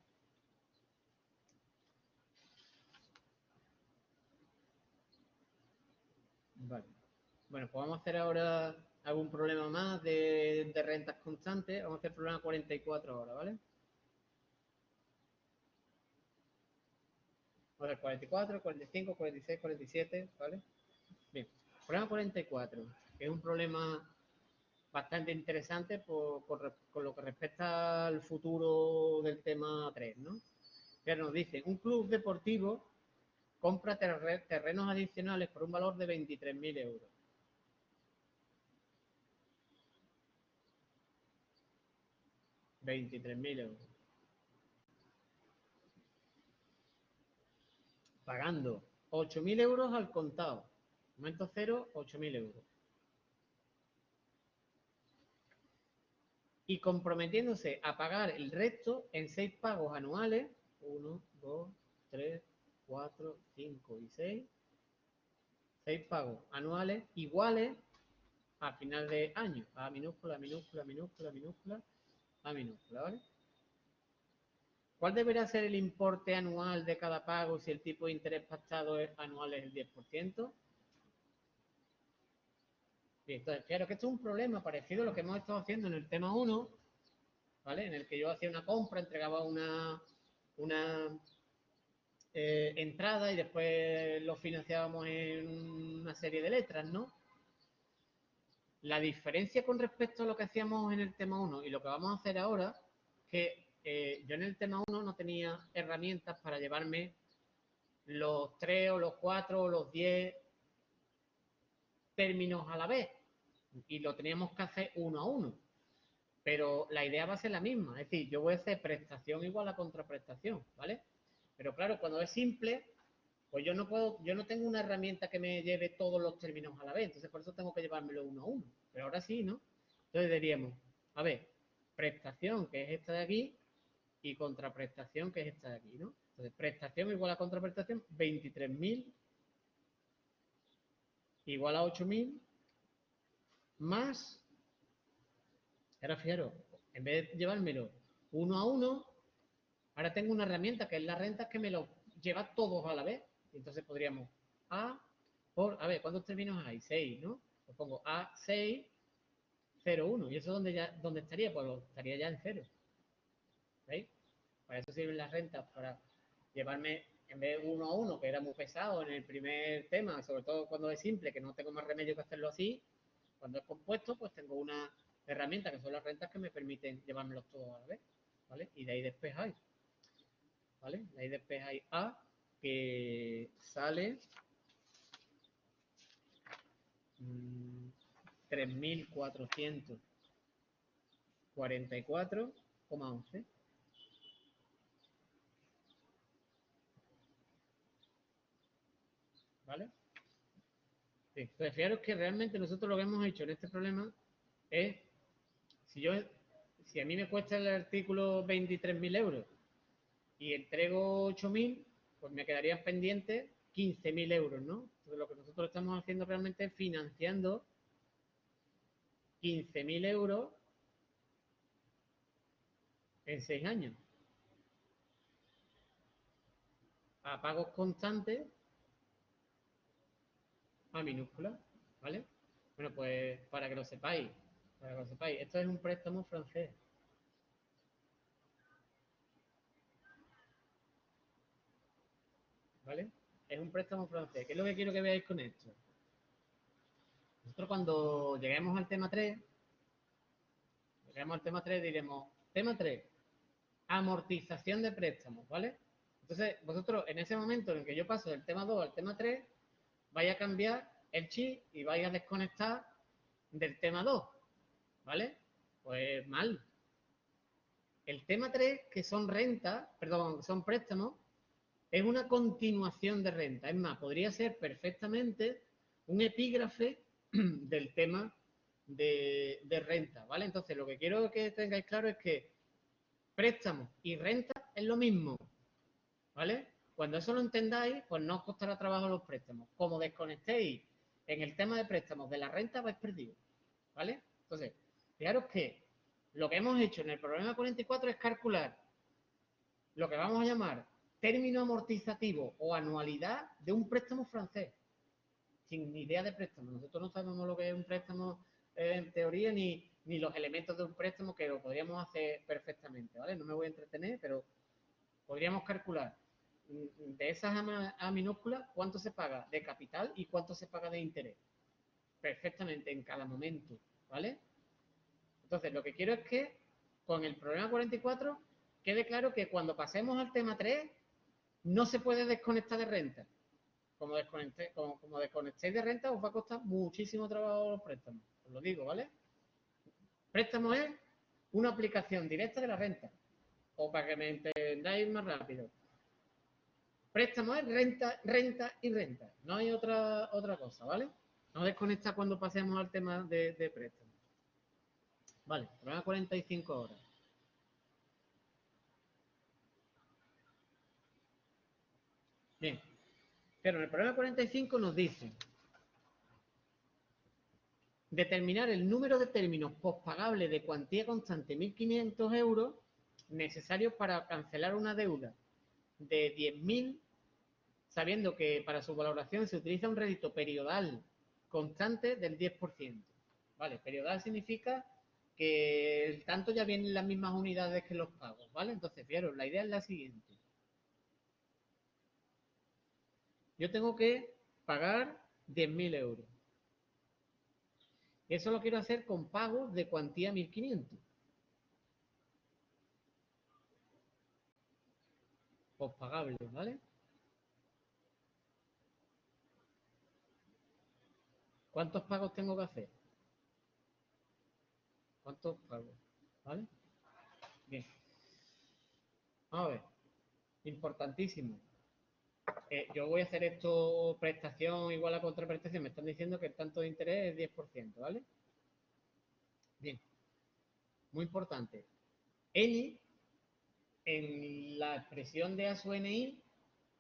Vale. Bueno, pues vamos a hacer ahora algún problema más de rentas constantes. Vamos a hacer el problema 44 ahora, ¿vale? Vamos a hacer 44, 45, 46, 47, ¿vale? Bien. Problema 44, que es un problema bastante interesante con lo que respecta al futuro del tema 3, ¿no? Que nos dice, un club deportivo compra terrenos adicionales por un valor de 23.000 euros. 23.000 euros. Pagando 8.000 euros al contado. Momento cero, 8.000 euros. Y comprometiéndose a pagar el resto en 6 pagos anuales. 1, 2, 3, 4, 5 y 6. 6 pagos anuales iguales a final de año. A minúscula, minúscula, minúscula, minúscula, a minúscula, ¿vale? ¿Cuál deberá ser el importe anual de cada pago si el tipo de interés pactado anual es el 10%? Bien, entonces, claro que esto es un problema parecido a lo que hemos estado haciendo en el tema 1, ¿vale? En el que yo hacía una compra, entregaba una entrada y después lo financiábamos en una serie de letras, ¿no? La diferencia con respecto a lo que hacíamos en el tema 1 y lo que vamos a hacer ahora, que yo en el tema 1 no tenía herramientas para llevarme los 3 o los 4 o los 10 términos a la vez y lo teníamos que hacer uno a uno. Pero la idea va a ser la misma, es decir, yo voy a hacer prestación igual a contraprestación, ¿vale? Pero claro, cuando es simple, pues yo no tengo una herramienta que me lleve todos los términos a la vez, entonces por eso tengo que llevármelo uno a uno. Pero ahora sí, ¿no? Entonces diríamos, a ver, prestación, que es esta de aquí, y contraprestación, que es esta de aquí, ¿no? Entonces, prestación igual a contraprestación, 23.000 igual a 8.000 más, ahora fijaros, en vez de llevármelo uno a uno, ahora tengo una herramienta que es la renta que me lo lleva todos a la vez. Entonces podríamos A por, a ver, ¿cuántos términos hay? 6, ¿no? Pues pongo A6, 0, 1. ¿Y eso dónde estaría? Pues estaría ya en 0. ¿Veis? Para eso sirven las rentas, para llevarme, en vez de uno a uno, que era muy pesado en el primer tema, sobre todo cuando es simple, que no tengo más remedio que hacerlo así, cuando es compuesto, pues tengo una herramienta que son las rentas que me permiten llevármelos todos a la vez, ¿vale? Y de ahí despejáis, ¿vale? De ahí despejáis A, que sale 3.444,11. ¿Vale? Sí. Entonces, fijaros que realmente nosotros lo que hemos hecho en este problema es, si a mí me cuesta el artículo 23.000 euros y entrego 8.000, pues me quedarían pendientes 15.000 euros, ¿no? Entonces, lo que nosotros estamos haciendo realmente es financiando 15.000 euros en 6 años, a pagos constantes, a minúsculas, ¿vale? Bueno, pues para que lo sepáis, esto es un préstamo francés, ¿vale? Es un préstamo francés. ¿Qué es lo que quiero que veáis con esto? Nosotros cuando lleguemos al tema 3, diremos, tema 3, amortización de préstamos, ¿vale? Entonces, vosotros en ese momento en el que yo paso del tema 2 al tema 3, vais a cambiar el chip y vais a desconectar del tema 2, ¿vale? Pues mal. El tema 3, que son rentas, perdón, son préstamos, es una continuación de renta. Es más, podría ser perfectamente un epígrafe del tema de renta, ¿vale? Entonces, lo que quiero que tengáis claro es que préstamos y renta es lo mismo, ¿vale? Cuando eso lo entendáis, pues no os costará trabajo los préstamos. Como desconectéis en el tema de préstamos de la renta, vais perdido, ¿vale? Entonces, fijaros que lo que hemos hecho en el problema 44 es calcular lo que vamos a llamar término amortizativo o anualidad de un préstamo francés, sin idea de préstamo. Nosotros no sabemos lo que es un préstamo en teoría ni los elementos de un préstamo, que lo podríamos hacer perfectamente, ¿vale? No me voy a entretener, pero podríamos calcular de esas A minúsculas cuánto se paga de capital y cuánto se paga de interés. Perfectamente, en cada momento, ¿vale? Entonces, lo que quiero es que con el problema 44 quede claro que cuando pasemos al tema 3 no se puede desconectar de renta. Como desconectéis de renta, os va a costar muchísimo trabajo los préstamos. Os lo digo, ¿vale? Préstamo es una aplicación directa de la renta. O para que me entendáis más rápido. Préstamo es renta, renta y renta. No hay otra cosa, ¿vale? No desconecta cuando pasemos al tema de préstamo. Vale, problema 45 horas. Bien, pero en el problema 45 nos dice determinar el número de términos pospagables de cuantía constante 1.500 euros necesarios para cancelar una deuda de 10.000, sabiendo que para su valoración se utiliza un rédito periodal constante del 10%. ¿Vale? Periodal significa que el tanto ya vienen las mismas unidades que los pagos, ¿vale? Entonces, fijaros, la idea es la siguiente. Yo tengo que pagar 10.000 euros. Y eso lo quiero hacer con pagos de cuantía 1.500. Pospagables, ¿vale? ¿Cuántos pagos tengo que hacer? ¿Cuántos pagos? ¿Vale? Bien. Vamos a ver. Importantísimo. Yo voy a hacer esto prestación igual a contraprestación. Me están diciendo que el tanto de interés es 10%, ¿vale? Bien. Muy importante. N, en la expresión de A su NI,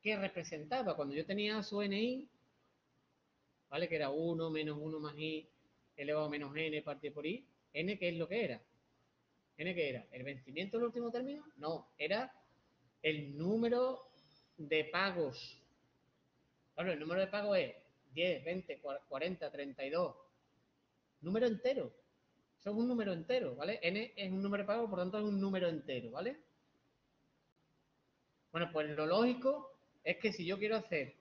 ¿qué representaba? Cuando yo tenía A su NI, ¿vale? Que era 1 menos 1 más I elevado a menos N partido por I. N, ¿qué es lo que era? N, ¿qué era? ¿El vencimiento del último término? No, era el número de pagos. Bueno, el número de pagos es 10, 20, 40, 32. Número entero. Eso es un número entero, ¿vale? N es un número de pagos, por tanto es un número entero, ¿vale? Bueno, pues lo lógico es que si yo quiero hacer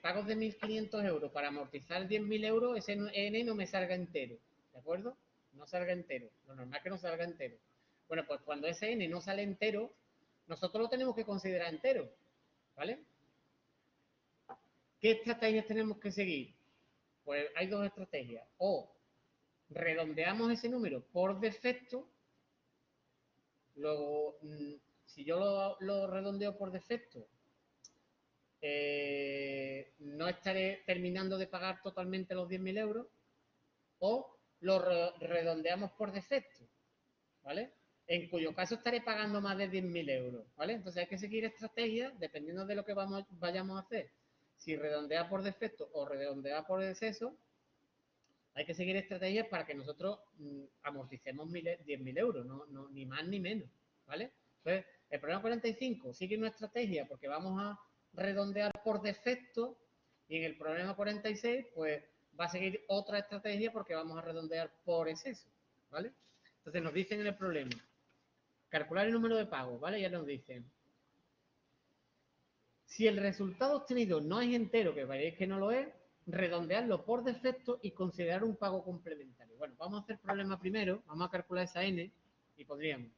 pagos de 1.500 euros para amortizar 10.000 euros, ese N no me salga entero, ¿de acuerdo? No salga entero. Lo normal es que no salga entero. Bueno, pues cuando ese N no sale entero, nosotros lo tenemos que considerar entero, ¿vale? ¿Qué estrategias tenemos que seguir? Pues hay dos estrategias. O redondeamos ese número por defecto. Luego, si yo lo redondeo por defecto, no estaré terminando de pagar totalmente los 10.000 euros. O lo redondeamos por defecto, ¿vale? En cuyo caso estaré pagando más de 10.000 euros, ¿vale? Entonces hay que seguir estrategias dependiendo de lo que vayamos a hacer. Si redondear por defecto o redondear por exceso, hay que seguir estrategias para que nosotros amorticemos 10.000 euros, ni más ni menos, ¿vale? Entonces, el problema 45 sigue una estrategia porque vamos a redondear por defecto y en el problema 46, pues va a seguir otra estrategia porque vamos a redondear por exceso, ¿vale? Entonces nos dicen en el problema, calcular el número de pagos, ¿vale? Ya nos dicen, si el resultado obtenido no es entero, que veréis que no lo es, redondearlo por defecto y considerar un pago complementario. Bueno, vamos a hacer problema primero, vamos a calcular esa n y pondríamos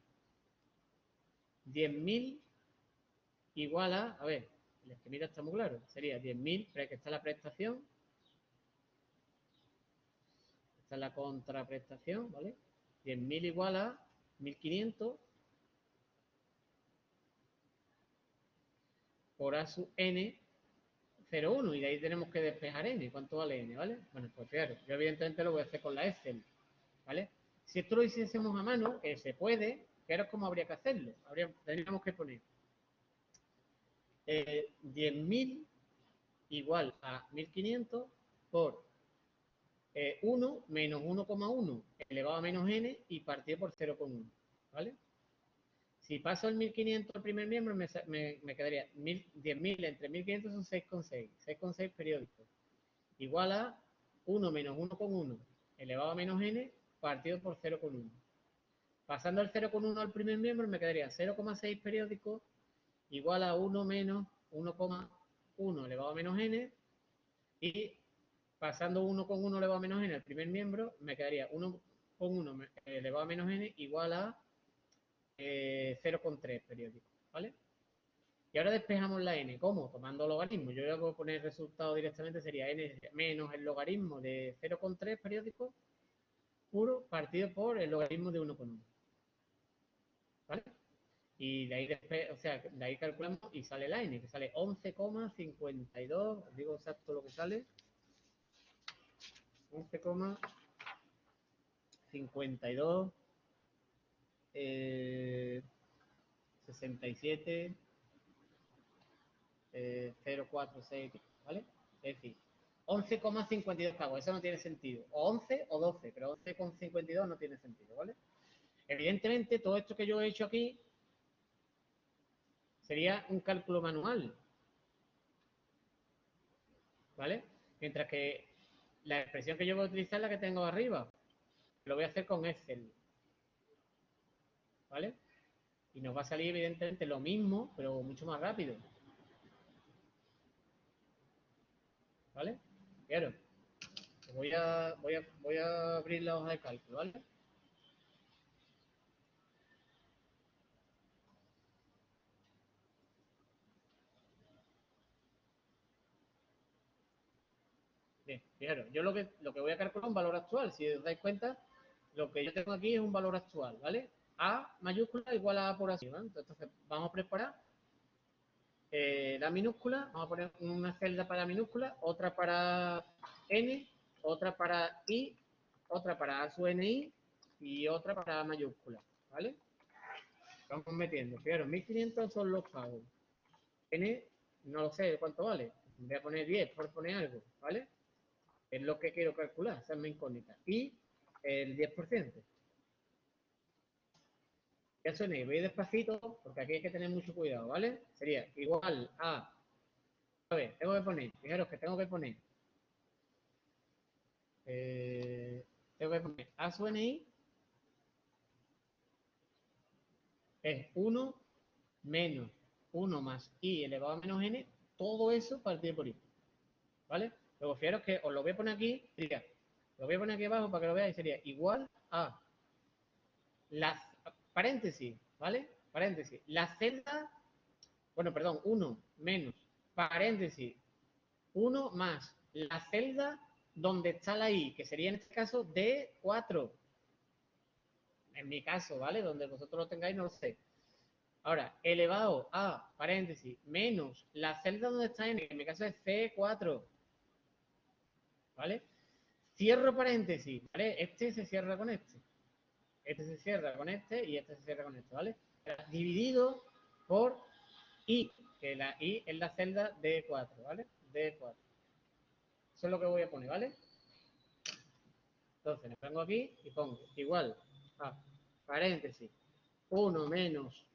10.000 igual a ver, el que mira está muy claro, sería 10.000, pero que está la prestación, esta es la contraprestación, ¿vale? 10.000 igual a 1.500 por A sub n 0,1 y de ahí tenemos que despejar n. ¿Cuánto vale n, vale? Bueno, pues fíjate, yo evidentemente lo voy a hacer con la Excel, ¿vale? Si esto lo hiciésemos a mano, que se puede, fijaros cómo habría que hacerlo. Tendríamos que poner 10.000 igual a 1.500 por 1 menos 1,1 elevado a menos n y partido por 0,1, ¿vale? Si paso el 1.500 al primer miembro, me quedaría 10.000 entre 1.500 son 6,6. 6,6 periódicos. Igual a 1 menos 1,1 elevado a menos n partido por 0,1. Pasando el 0,1 al primer miembro, me quedaría 0,6 periódicos igual a 1 menos 1,1 elevado a menos n. Y pasando 1,1 elevado a menos n al primer miembro, me quedaría 1,1 elevado a menos n igual a 0,3 periódicos, ¿vale? Y ahora despejamos la n. ¿Cómo? Tomando logaritmo. Yo voy a poner el resultado directamente, sería n menos el logaritmo de 0,3 periódicos puro partido por el logaritmo de 1,1. ¿Vale? Y de ahí, de ahí calculamos y sale la n, que sale 11,52. Os digo exacto lo que sale. 11,52. 67. 0,46, ¿vale? Es decir, 11,52 pagos, eso no tiene sentido. O 11 o 12, pero 11,52 no tiene sentido, ¿vale? Evidentemente, todo esto que yo he hecho aquí sería un cálculo manual, ¿vale? Mientras que la expresión que yo voy a utilizar es la que tengo arriba. Lo voy a hacer con Excel, ¿vale? Y nos va a salir evidentemente lo mismo, pero mucho más rápido, ¿vale? Claro, voy a abrir la hoja de cálculo, ¿vale? Bien, fijaros, yo lo que voy a calcular es un valor actual. Si os dais cuenta, lo que yo tengo aquí es un valor actual, ¿vale? A mayúscula igual a A por así, ¿vale? Entonces, vamos a preparar la minúscula, vamos a poner una celda para minúscula, otra para N, otra para I, otra para A sub NI y otra para A mayúscula, ¿vale? Vamos metiendo, fijaros, 1500 son los pagos. N, no lo sé cuánto vale, voy a poner 10 por poner algo, ¿vale? Es lo que quiero calcular, esa es mi incógnita. Y el 10%. Ya suene, voy despacito, porque aquí hay que tener mucho cuidado, ¿vale? Sería igual a ver, tengo que poner, fijaros que tengo que poner, tengo que poner A sub NI es 1 menos 1 más I elevado a menos N, todo eso partido por I, ¿vale? Luego, fijaros que os lo voy a poner aquí, diría, lo voy a poner aquí abajo para que lo veáis, sería igual a las paréntesis, ¿vale? Paréntesis, la celda, bueno, perdón, 1 menos, paréntesis, 1 más la celda donde está la I, que sería en este caso D4. En mi caso, ¿vale? Donde vosotros lo tengáis, no lo sé. Ahora, elevado a, paréntesis, menos la celda donde está N, que en mi caso es C4, ¿vale? Cierro paréntesis, ¿vale? Este se cierra con este se cierra con este y este se cierra con este, ¿vale? Dividido por I, que la I es la celda D4, ¿vale? D4. Eso es lo que voy a poner, ¿vale? Entonces, me pongo aquí y pongo igual a, paréntesis, 1 menos,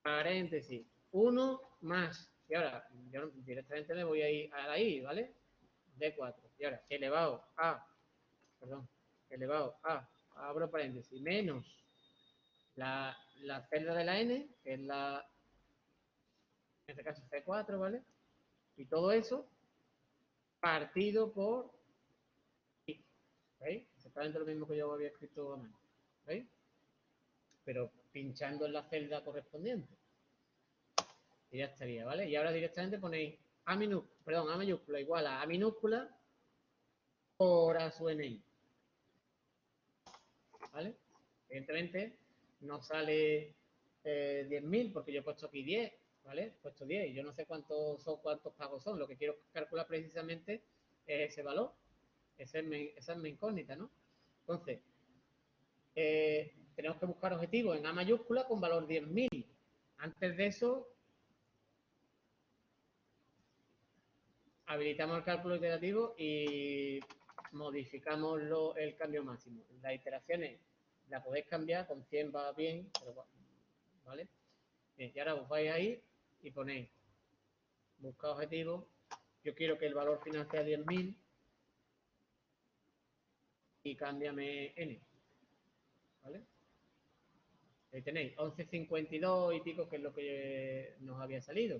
paréntesis, 1 más. Y ahora, yo directamente me voy a ir a la I, ¿vale? D4. Y ahora, elevado a, perdón, elevado a, abro paréntesis, menos la celda de la N, que es la, en este caso C4, ¿vale? Y todo eso partido por I. ¿Veis? Exactamente lo mismo que yo había escrito a mano. ¿Veis? Pero pinchando en la celda correspondiente. Y ya estaría, ¿vale? Y ahora directamente ponéis A minúscula, perdón, A mayúscula igual a minúscula por A sub NI. ¿Vale? Evidentemente no sale 10.000 porque yo he puesto aquí 10, ¿vale? He puesto 10 y yo no sé cuántos pagos son. Lo que quiero calcular precisamente es ese valor. Esa es mi incógnita, ¿no? Entonces, tenemos que buscar objetivos en A mayúscula con valor 10.000. Antes de eso, habilitamos el cálculo iterativo y modificamos el cambio máximo. Las iteraciones las podéis cambiar, con 100 va bien, pero ¿vale? Bien, y ahora os vais ahí y ponéis buscar objetivo. Yo quiero que el valor final sea 10.000 y cámbiame n, ¿vale? Ahí tenéis 11,52 y pico, que es lo que nos había salido,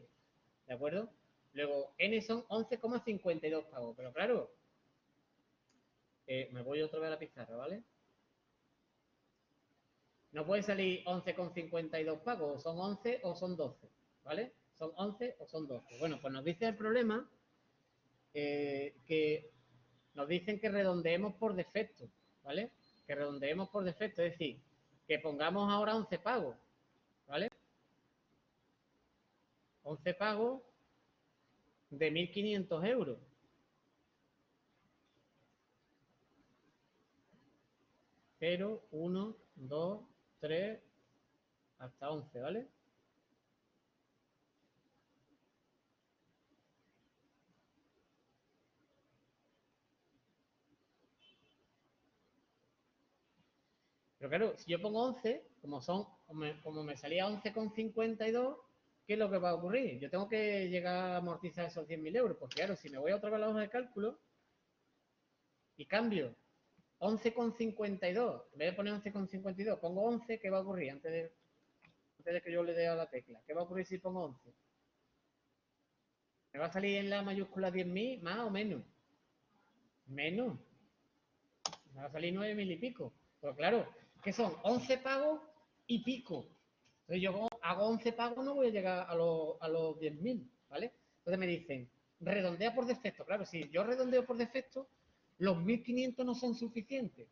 ¿de acuerdo? Luego, n son 11,52 pagos, pero claro, me voy otra vez a la pizarra, ¿vale? No puede salir 11,52 pagos, o son 11 o son 12, ¿vale? Son 11 o son 12. Bueno, pues nos dice el problema que nos dicen que redondeemos por defecto, ¿vale? Que redondeemos por defecto, es decir, que pongamos ahora 11 pagos, ¿vale? 11 pagos de 1.500 euros. 0, 1, 2, 3, hasta 11, ¿vale? Pero claro, si yo pongo 11, como me salía 11,52, ¿qué es lo que va a ocurrir? Yo tengo que llegar a amortizar esos 10.000 euros. Pues claro, si me voy otra vez a la hoja de cálculo y cambio 11,52, en vez de poner 11,52, pongo 11, ¿qué va a ocurrir antes de que yo le dé a la tecla? ¿Qué va a ocurrir si pongo 11? ¿Me va a salir en la mayúscula 10.000 más o menos? Menos. Me va a salir 9.000 y pico. Pero claro, que son 11 pagos y pico. Entonces yo hago 11 pagos, no voy a llegar a los 10.000, ¿vale? Entonces me dicen, redondea por defecto. Claro, si yo redondeo por defecto, los 1.500 no son suficientes.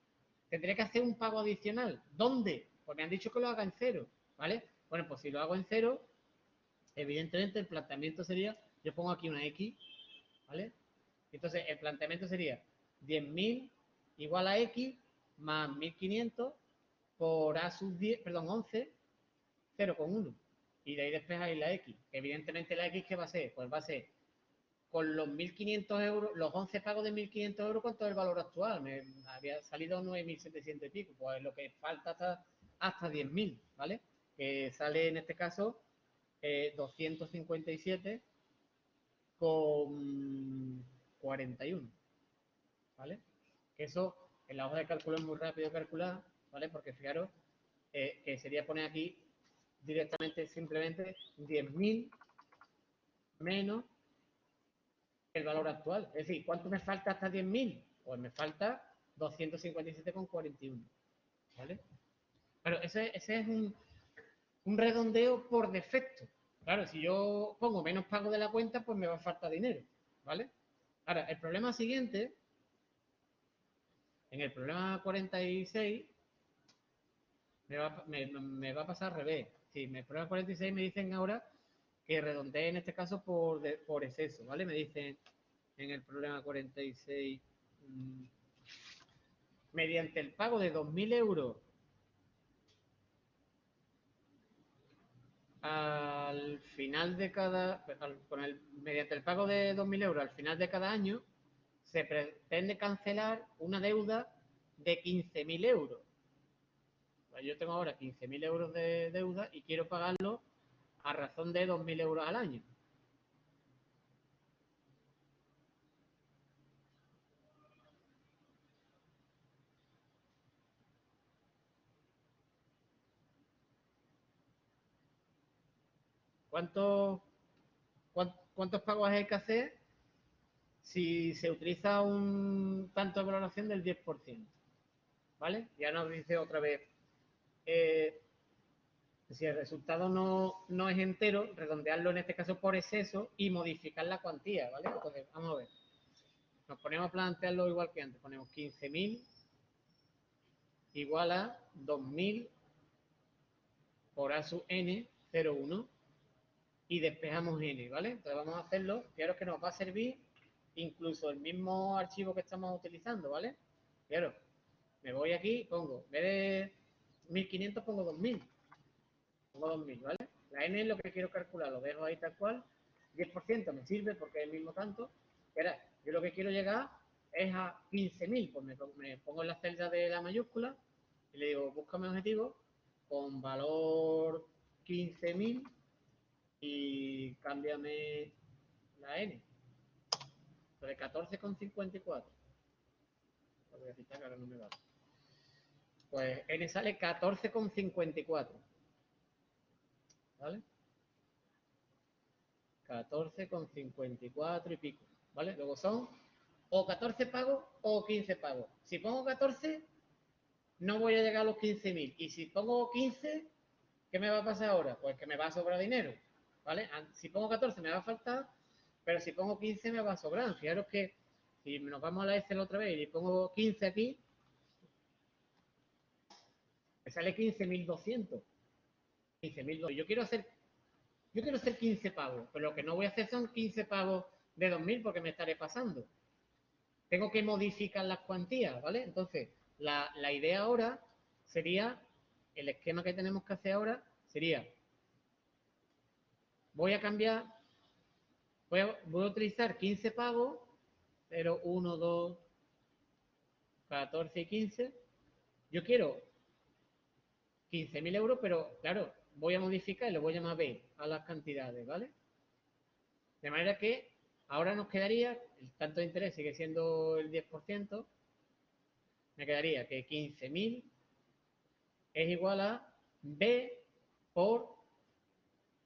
Tendré que hacer un pago adicional. ¿Dónde? Pues me han dicho que lo haga en cero, ¿vale? Bueno, pues si lo hago en cero, evidentemente el planteamiento sería, yo pongo aquí una X, ¿vale? Entonces el planteamiento sería 10.000 igual a X más 1.500 por A sub 10, perdón, 11, 0,1. Y de ahí despejáis la X. Evidentemente la X, ¿qué va a ser? Pues va a ser con los 1.500 euros, los 11 pagos de 1.500 euros, ¿cuánto es el valor actual? Me había salido 9.700 y pico, pues lo que falta hasta 10.000, ¿vale? Que sale en este caso 257 con 41, ¿vale? Que eso en la hoja de cálculo es muy rápido de calcular, ¿vale? Porque fijaros que sería poner aquí directamente simplemente 10.000 menos el valor actual. Es decir, ¿cuánto me falta hasta 10.000? Pues me falta 257,41, ¿vale? Pero ese es un redondeo por defecto. Claro, si yo pongo menos pago de la cuenta, pues me va a faltar dinero, ¿vale? Ahora, el problema siguiente, en el problema 46, me va a pasar al revés. Si me problema 46 me dicen ahora que redondee en este caso por exceso, ¿vale? Me dicen en el problema 46, mediante el pago de 2.000 euros al final de cada, mediante el pago de 2.000 euros al final de cada año, se pretende cancelar una deuda de 15.000 euros. Yo tengo ahora 15.000 euros de deuda y quiero pagarlo a razón de 2.000 euros al año. ¿Cuántos, cuántos pagos hay que hacer si se utiliza un tanto de valoración del 10%? ¿Vale? Ya nos dice otra vez, eh, si el resultado no es entero, redondearlo en este caso por exceso y modificar la cuantía, ¿vale? Entonces, vamos a ver. Nos ponemos a plantearlo igual que antes. Ponemos 15.000 igual a 2.000 por A sub n, 0,1 y despejamos n, ¿vale? Entonces vamos a hacerlo. Fijaros que nos va a servir incluso el mismo archivo que estamos utilizando, ¿vale? Claro, me voy aquí, pongo, en vez de 1.500 pongo 2.000. Pongo 2.000, ¿vale? La n es lo que quiero calcular, lo dejo ahí tal cual. 10% me sirve porque es el mismo tanto. Y ahora, yo lo que quiero llegar es a 15.000. Pues me pongo en la celda de la mayúscula y le digo, búscame objetivo con valor 15.000 y cámbiame la n. Entonces 14,54. Lo voy a quitar que ahora no me va. Pues n sale 14,54. ¿Vale? 14,54 y pico, ¿vale? Luego son o 14 pagos o 15 pagos. Si pongo 14, no voy a llegar a los 15.000. Y si pongo 15, ¿qué me va a pasar ahora? Pues que me va a sobrar dinero, ¿vale? Si pongo 14 me va a faltar, pero si pongo 15 me va a sobrar. Fijaros que si nos vamos a la Excel otra vez y pongo 15 aquí, me sale 15.200. 15.200. Yo quiero hacer 15 pagos, pero lo que no voy a hacer son 15 pagos de 2.000 porque me estaré pasando. Tengo que modificar las cuantías, ¿vale? Entonces, la idea ahora sería, el esquema que tenemos que hacer ahora sería, voy a cambiar, voy a utilizar 15 pagos, 0, 1, 2, 14 y 15. Yo quiero 15.000 euros, pero claro, voy a modificar y lo voy a llamar B a las cantidades, ¿vale? De manera que ahora nos quedaría, el tanto de interés sigue siendo el 10%, me quedaría que 15.000 es igual a B por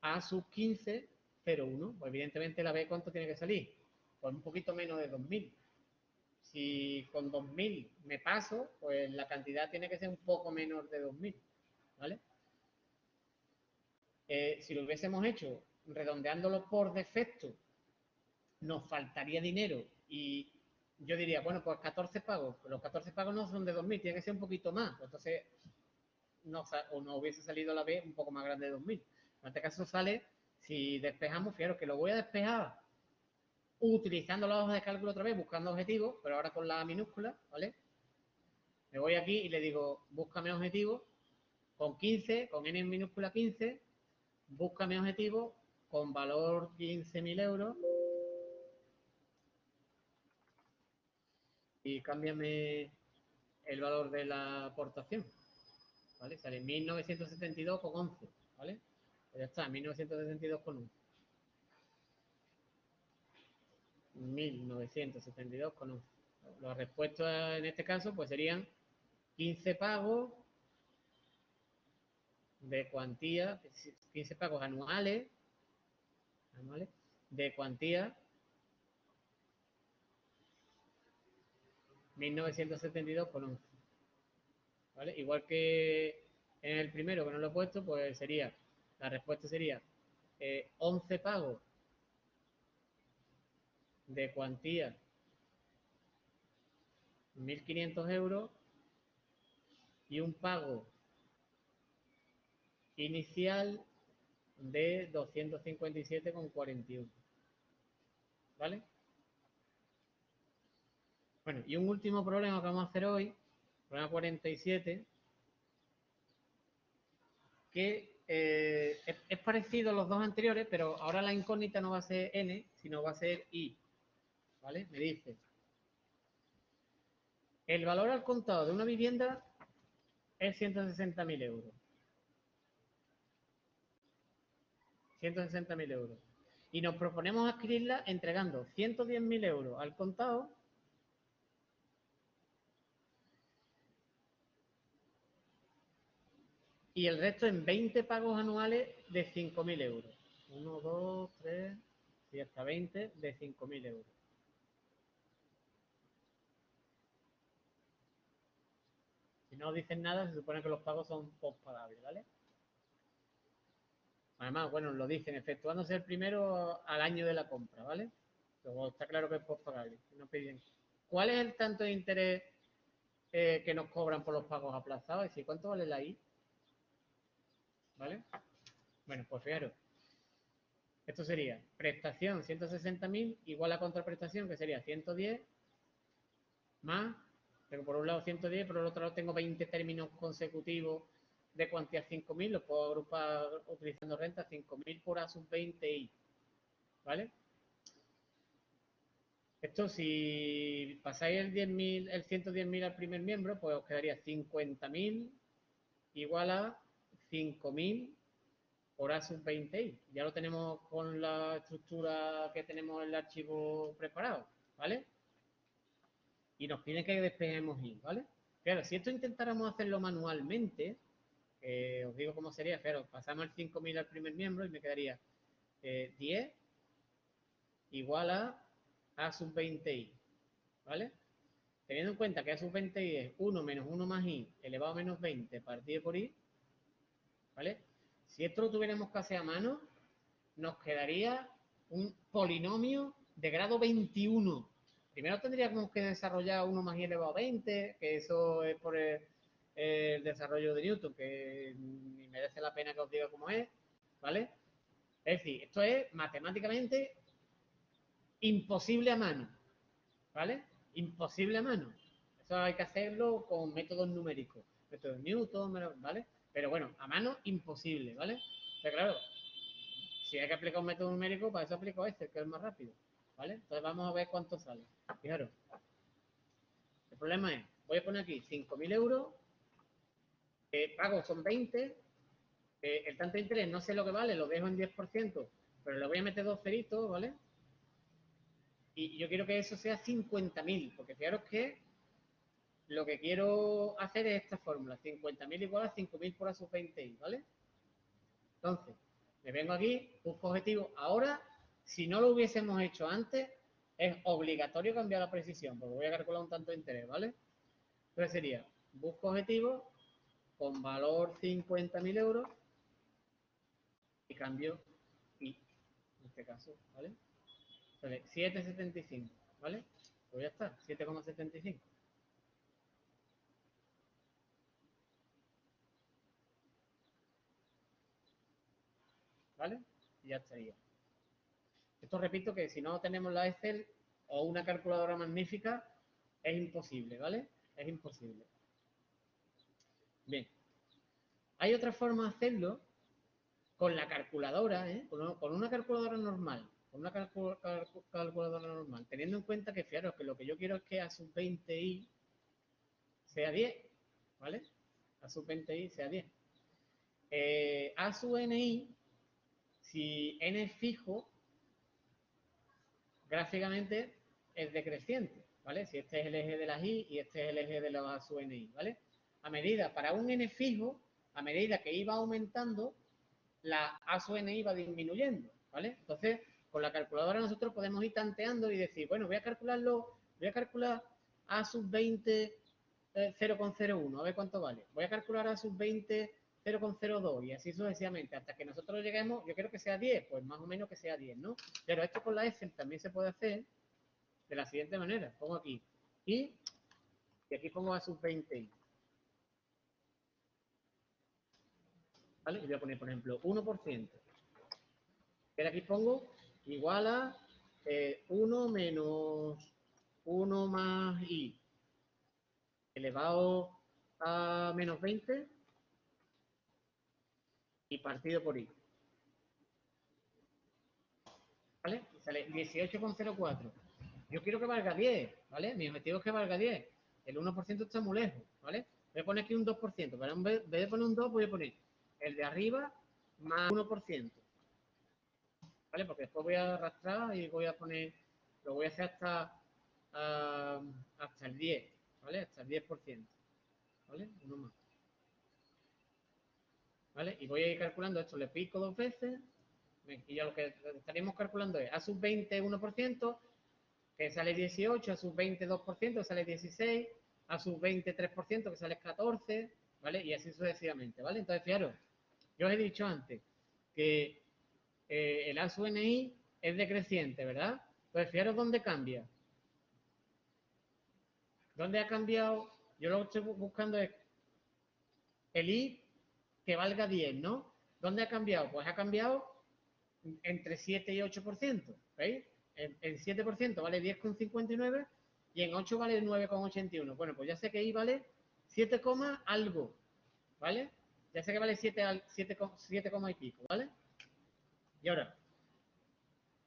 A sub 15, 0,1. Pues evidentemente la B, ¿cuánto tiene que salir? Pues un poquito menos de 2.000. Si con 2.000 me paso, pues la cantidad tiene que ser un poco menor de 2.000, ¿vale? Si lo hubiésemos hecho redondeándolo por defecto, nos faltaría dinero y yo diría, bueno, pues 14 pagos. Pero los 14 pagos no son de 2.000, tiene que ser un poquito más. Entonces, no hubiese salido la B un poco más grande de 2.000. En este caso sale, si despejamos, fijaros que lo voy a despejar utilizando la hoja de cálculo otra vez, buscando objetivos, pero ahora con la minúscula, ¿vale? Me voy aquí y le digo, búscame objetivo con 15, con n en minúscula 15, búscame objetivo con valor 15.000 euros y cámbiame el valor de la aportación, ¿vale? Sale 1972,11, ¿vale? Pues ya está, 1972,11. 1972,11. Las respuestas en este caso pues serían 15 pagos de cuantía, 15 pagos anuales de cuantía 1972,11. ¿Vale? Igual que en el primero que no lo he puesto, pues sería, la respuesta sería 11 pagos de cuantía 1.500 euros y un pago inicial de 257,41. ¿Vale? Bueno, y un último problema que vamos a hacer hoy, problema 47, que es parecido a los dos anteriores, pero ahora la incógnita no va a ser n, sino va a ser i. ¿Vale? Me dice, el valor al contado de una vivienda es 160.000 euros. 160.000 euros. Y nos proponemos adquirirla entregando 110.000 euros al contado y el resto en 20 pagos anuales de 5.000 euros. 1, 2, 3, y hasta 20 de 5.000 euros. Si no dicen nada, se supone que los pagos son postpagables, ¿vale? Además, bueno, lo dicen, efectuándose el primero al año de la compra, ¿vale? Luego está claro que es postpagable. No piden. ¿Cuál es el tanto de interés que nos cobran por los pagos aplazados? Es decir, ¿cuánto vale la I? ¿Vale? Bueno, pues fijaros. Esto sería prestación 160.000 igual a contraprestación, que sería 110 más, tengo por un lado 110, por el otro lado tengo 20 términos consecutivos de cuantía 5.000, los puedo agrupar utilizando renta, 5.000 por A sub 20i, ¿vale? Esto si pasáis el 10.000, el 110.000 al primer miembro, pues os quedaría 50.000 igual a 5.000 por A sub 20i. Ya lo tenemos con la estructura que tenemos en el archivo preparado, ¿vale? Y nos piden que despejemos i, ¿vale? Claro, si esto intentáramos hacerlo manualmente, os digo cómo sería, claro, pasamos el 5.000 al primer miembro y me quedaría 10 igual a sub 20i, ¿vale? Teniendo en cuenta que A sub 20i es 1 menos 1 más i elevado a menos 20 partido por i, ¿vale? Si esto lo tuviéramos que hacer a mano, nos quedaría un polinomio de grado 21. Primero tendríamos que desarrollar 1 más i elevado a 20, que eso es por el desarrollo de Newton, que ni merece la pena que os diga cómo es, ¿vale? Es decir, esto es matemáticamente imposible a mano, ¿vale? Imposible a mano. Eso hay que hacerlo con métodos numéricos, métodos Newton, ¿vale? Pero bueno, a mano imposible, ¿vale? Pero claro, si hay que aplicar un método numérico, para eso aplico este, que es más rápido, ¿vale? Entonces vamos a ver cuánto sale. Fijaros, el problema es, voy a poner aquí 5.000 euros pago son 20, el tanto de interés no sé lo que vale, lo dejo en 10%, pero le voy a meter 2 ceritos, ¿vale? Y yo quiero que eso sea 50.000, porque fijaros que lo que quiero hacer es esta fórmula, 50.000 igual a 5.000 por A sub 20i, ¿vale? Entonces, me vengo aquí, busco objetivo. Ahora, si no lo hubiésemos hecho antes, es obligatorio cambiar la precisión, porque voy a calcular un tanto de interés, ¿vale? Entonces sería, busco objetivo con valor 50.000 euros y cambio I, en este caso, ¿vale? Entonces, 7,75, ¿vale? Pues ya está, 7,75. ¿Vale? Y ya estaría. Esto repito que si no tenemos la Excel o una calculadora magnífica, es imposible, ¿vale? Es imposible. Bien. Hay otra forma de hacerlo con la calculadora, ¿eh? Con una calculadora normal. Con una calculadora normal. Teniendo en cuenta que, fijaros, que lo que yo quiero es que A sub 20i sea 10, ¿vale? A sub 20i sea 10. A sub ni, si n es fijo, gráficamente es decreciente, ¿vale? Si este es el eje de las i y este es el eje de la A sub ni, ¿vale? A medida, para un n fijo, a medida que iba aumentando, la A sub ni va disminuyendo, ¿vale? Entonces, con la calculadora nosotros podemos ir tanteando y decir, bueno, voy a calcular A sub 20 0,01, a ver cuánto vale. Voy a calcular A sub 20 0,02 y así sucesivamente, hasta que nosotros lleguemos, yo quiero que sea 10, pues más o menos que sea 10, ¿no? Pero esto con la Excel también se puede hacer de la siguiente manera. Pongo aquí y aquí pongo A sub 20i. ¿Vale? Y voy a poner, por ejemplo, 1%. Y aquí pongo igual a 1 menos 1 más i elevado a menos 20 y partido por i. ¿Vale? Sale 18,04. Yo quiero que valga 10, ¿vale? Mi objetivo es que valga 10. El 1% está muy lejos, ¿vale? Voy a poner aquí un 2%, pero en vez de poner un 2, voy a poner el de arriba más 1%, ¿vale? Porque después voy a arrastrar y voy a poner, lo voy a hacer hasta el 10, ¿vale? Hasta el 10%, ¿vale? Uno más, ¿vale? Y voy a ir calculando esto, le pico 2 veces, y ya lo que estaríamos calculando es A sub 20, 1%, que sale 18, a sub 20, 2%, que sale 16, a sub 20, 3%, que sale 14, ¿vale? Y así sucesivamente, ¿vale? Entonces, fijaros, yo os he dicho antes que el A sub ni es decreciente, ¿verdad? Entonces, fijaros dónde cambia. ¿Dónde ha cambiado? Yo lo que estoy buscando es el i que valga 10, ¿no? ¿Dónde ha cambiado? Pues ha cambiado entre 7 y 8%, ¿veis? En 7% vale 10,59 y en 8 vale 9,81. Bueno, pues ya sé que I vale 7, algo, ¿vale? Ya sé que vale 7 y pico, ¿vale? Y ahora,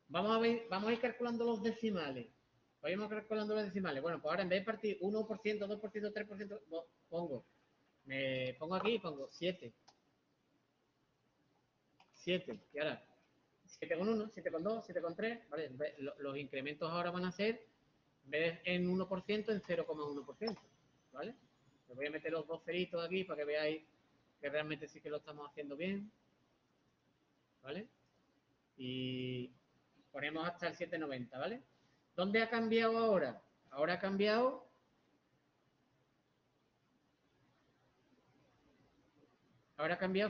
vamos a ir calculando los decimales. Vamos calculando los decimales. Bueno, pues ahora en vez de partir 1%, 2%, 3%, me pongo aquí y pongo 7. 7. Y ahora, 7,1, 7,2, 7,3, ¿vale? Los incrementos ahora van a ser, en vez de en 1%, en 0,1%, ¿vale? Les voy a meter los dos ceritos aquí para que veáis que realmente sí que lo estamos haciendo bien, ¿vale? Y ponemos hasta el 7,90, ¿vale? ¿Dónde ha cambiado ahora? Ahora ha cambiado,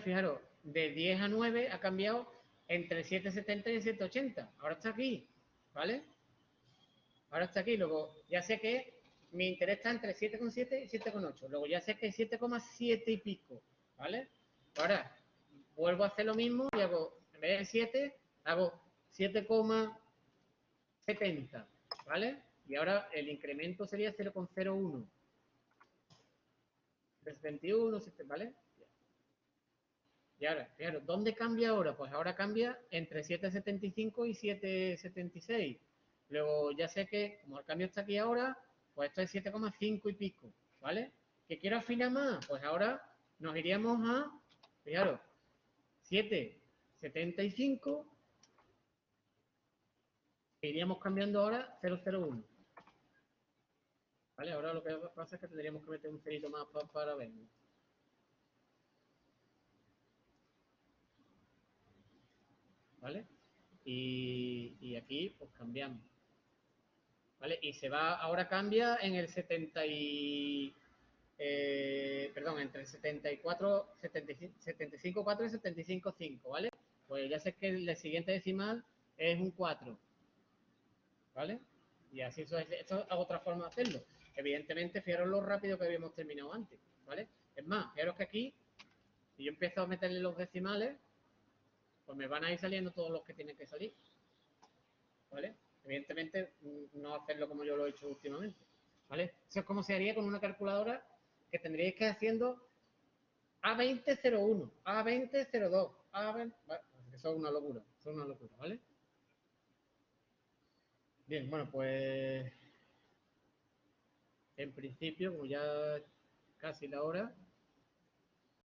fijaros, de 10 a 9 ha cambiado entre 7,70 y 7,80. Ahora está aquí, ¿vale? Ahora está aquí. Luego ya sé que mi interés está entre 7,7 y 7,8. Luego ya sé que 7,7 y pico, ¿vale? Ahora vuelvo a hacer lo mismo y hago, en vez de 7, hago 7,70, ¿vale? Y ahora el incremento sería 0,01. 71, ¿vale? Y ahora, fijaros, ¿dónde cambia ahora? Pues ahora cambia entre 7,75 y 7,76. Luego ya sé que, como el cambio está aquí ahora, pues esto es 7,5 y pico, ¿vale? ¿Que quiero afinar más? Pues ahora nos iríamos a, fijaros, 7,75. Iríamos cambiando ahora 0,01. ¿Vale? Ahora lo que pasa es que tendríamos que meter un cerito más para verlo. ¿Vale? Y aquí pues cambiamos. ¿Vale? Y se va, ahora cambia en el 70 y... perdón, entre el 74, 75,4 y 75,5, ¿vale? Pues ya sé que el siguiente decimal es un 4, ¿vale? Y así esto es otra forma de hacerlo. Evidentemente, fijaros lo rápido que habíamos terminado antes, ¿vale? Es más, fijaros que aquí, si yo empiezo a meterle los decimales, pues me van a ir saliendo todos los que tienen que salir, ¿vale? Evidentemente, no hacerlo como yo lo he hecho últimamente, ¿vale? Eso es como se haría con una calculadora que tendríais que ir haciendo A2001, A2002, A20... Vale, eso es una locura, ¿vale? Bien, bueno, pues en principio, como ya casi la hora,